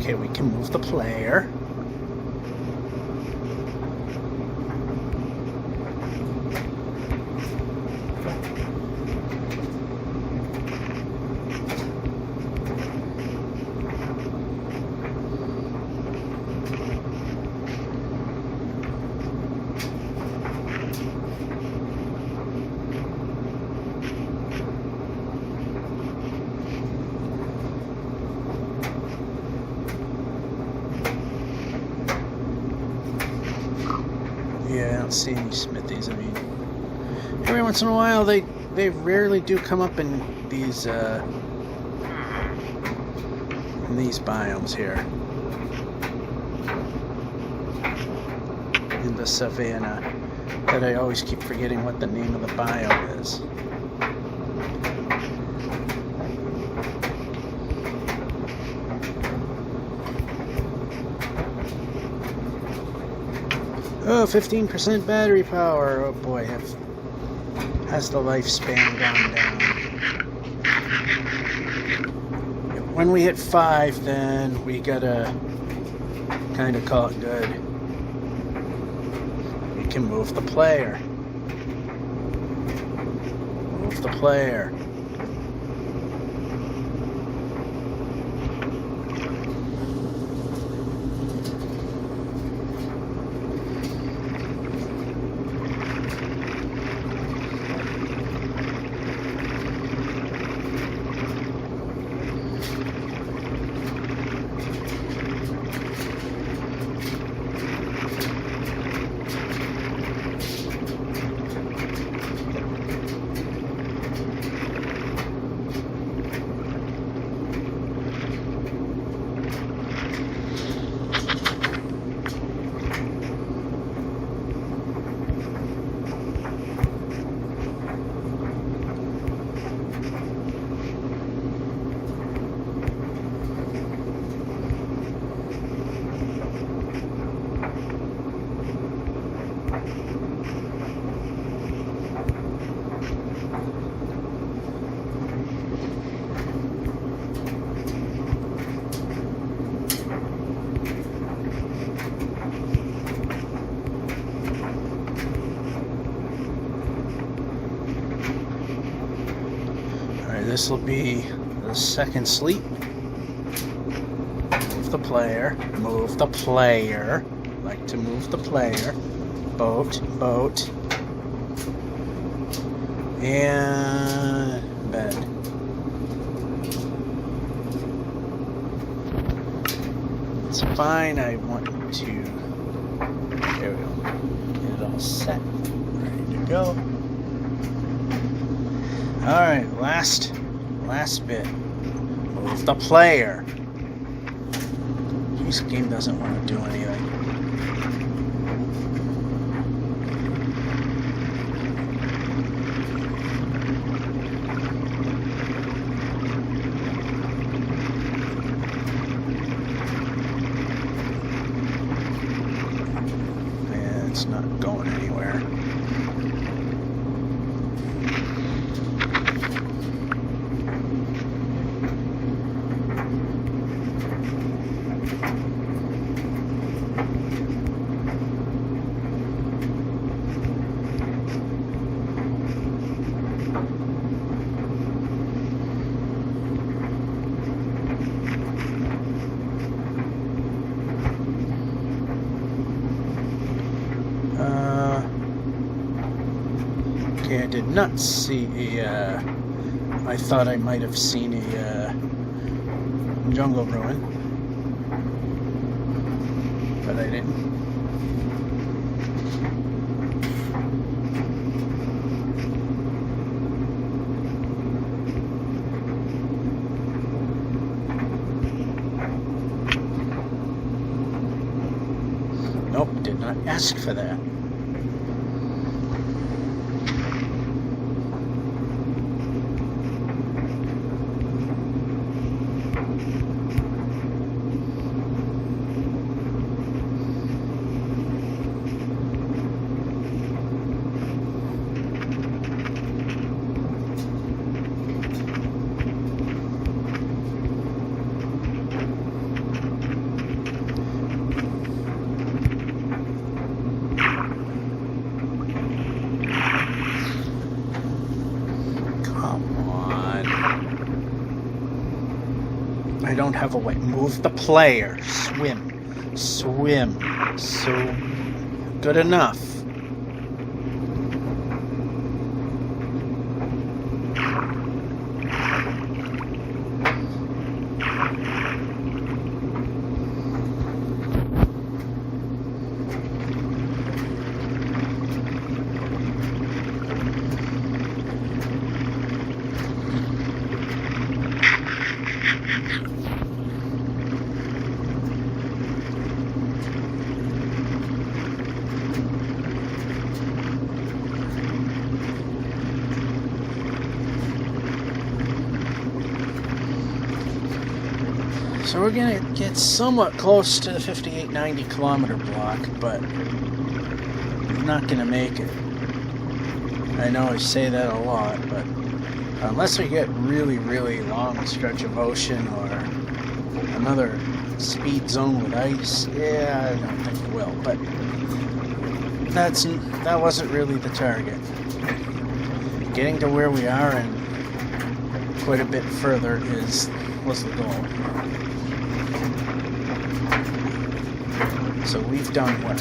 Okay, we can move the player. Yeah, I don't see any smithies. I mean, every once in a while they rarely do come up in these biomes here in the savannah. That I always keep forgetting what the name of the biome is. Oh, 15% battery power. Oh boy, has the lifespan gone down? When we hit 5, then we gotta kind of call it good. We can move the player. Move the player. This will be the second sleep. Move the player. Move the player. Like to move the player. Boat. Boat. And bed. It's fine. I want to. There we go. Get it all set. Ready to go. Alright, last bit. Move the player. This game doesn't want to do anything. It's not going anywhere. Okay, I did not see a, I thought I might have seen a jungle ruin, but I didn't. Nope, did not ask for that. I don't have a way. Move the player. Swim. Swim. So good enough. So we're gonna get somewhat close to the 5890 kilometer block, but I'm not gonna make it. I know I say that a lot, but unless we get really, really long stretch of ocean or another speed zone with ice, yeah, I don't think it will. But that wasn't really the target. Getting to where we are and quite a bit further was the goal. So we've done well.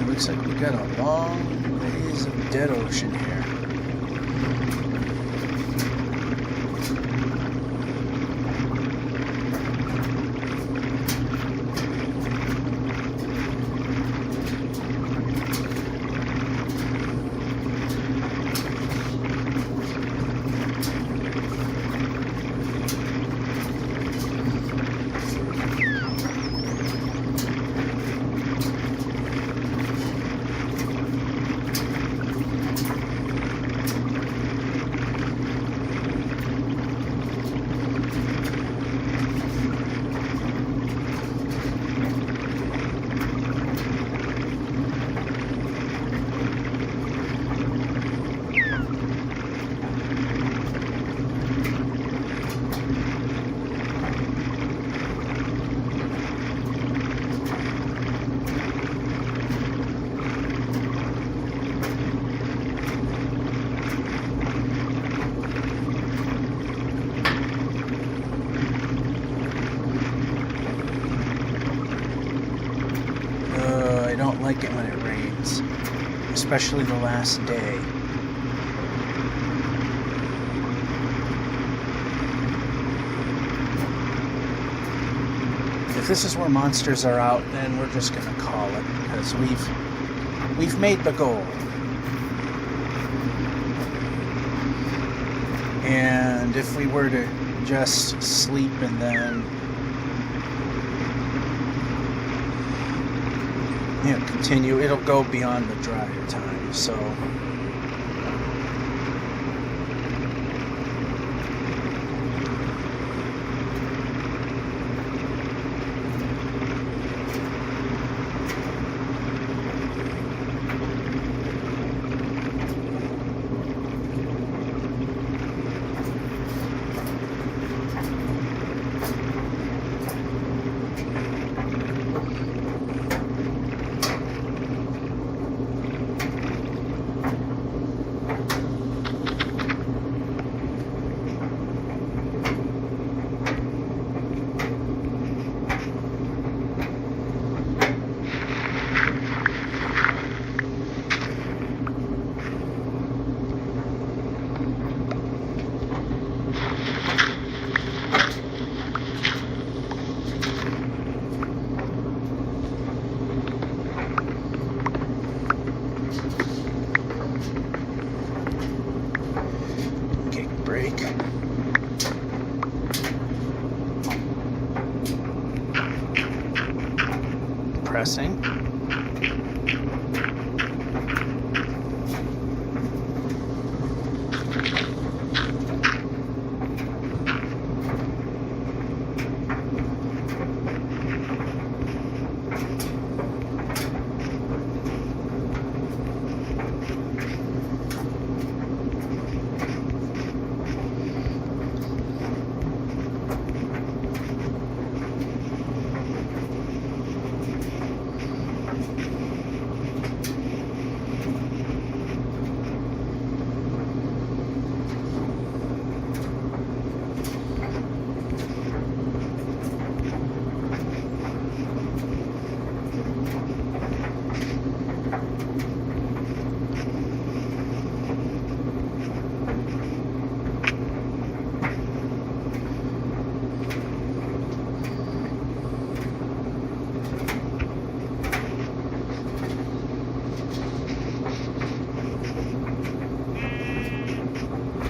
Looks like we got a long ways of dead ocean here. like it when it rains, especially the last day. If this is where monsters are out, then we're just gonna call it, because we've made the goal. And if we were to just sleep and then continue, it'll go beyond the drier time, so brake. Pressing.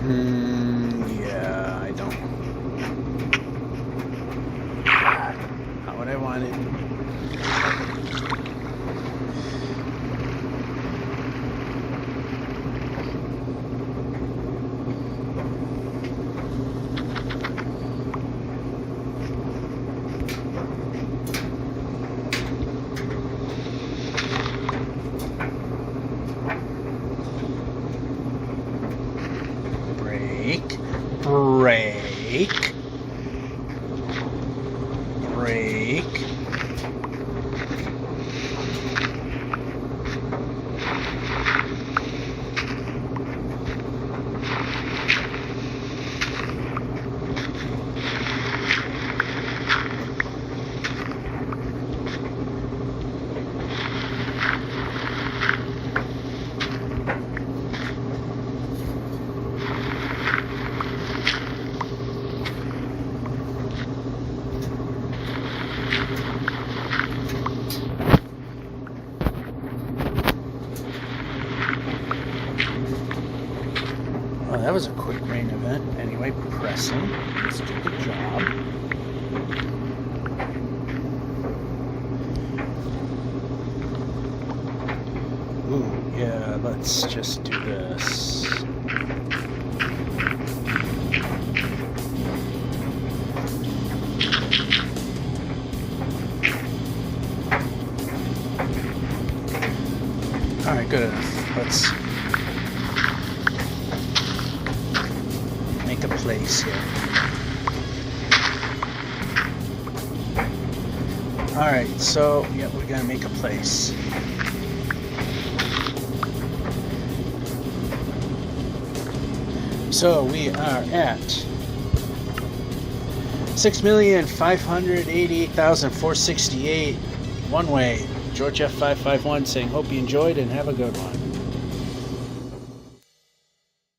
Yeah, I don't. Not what I wanted. Brake. Well, that was a quick rain event. Anyway, pressing. Let's do the job. Ooh, yeah, let's just do this. Alright, good enough. Let's make a place here. Alright, so, yeah, we're gonna make a place. So we are at 6,588,468 one-way George F551 saying, hope you enjoyed and have a good one.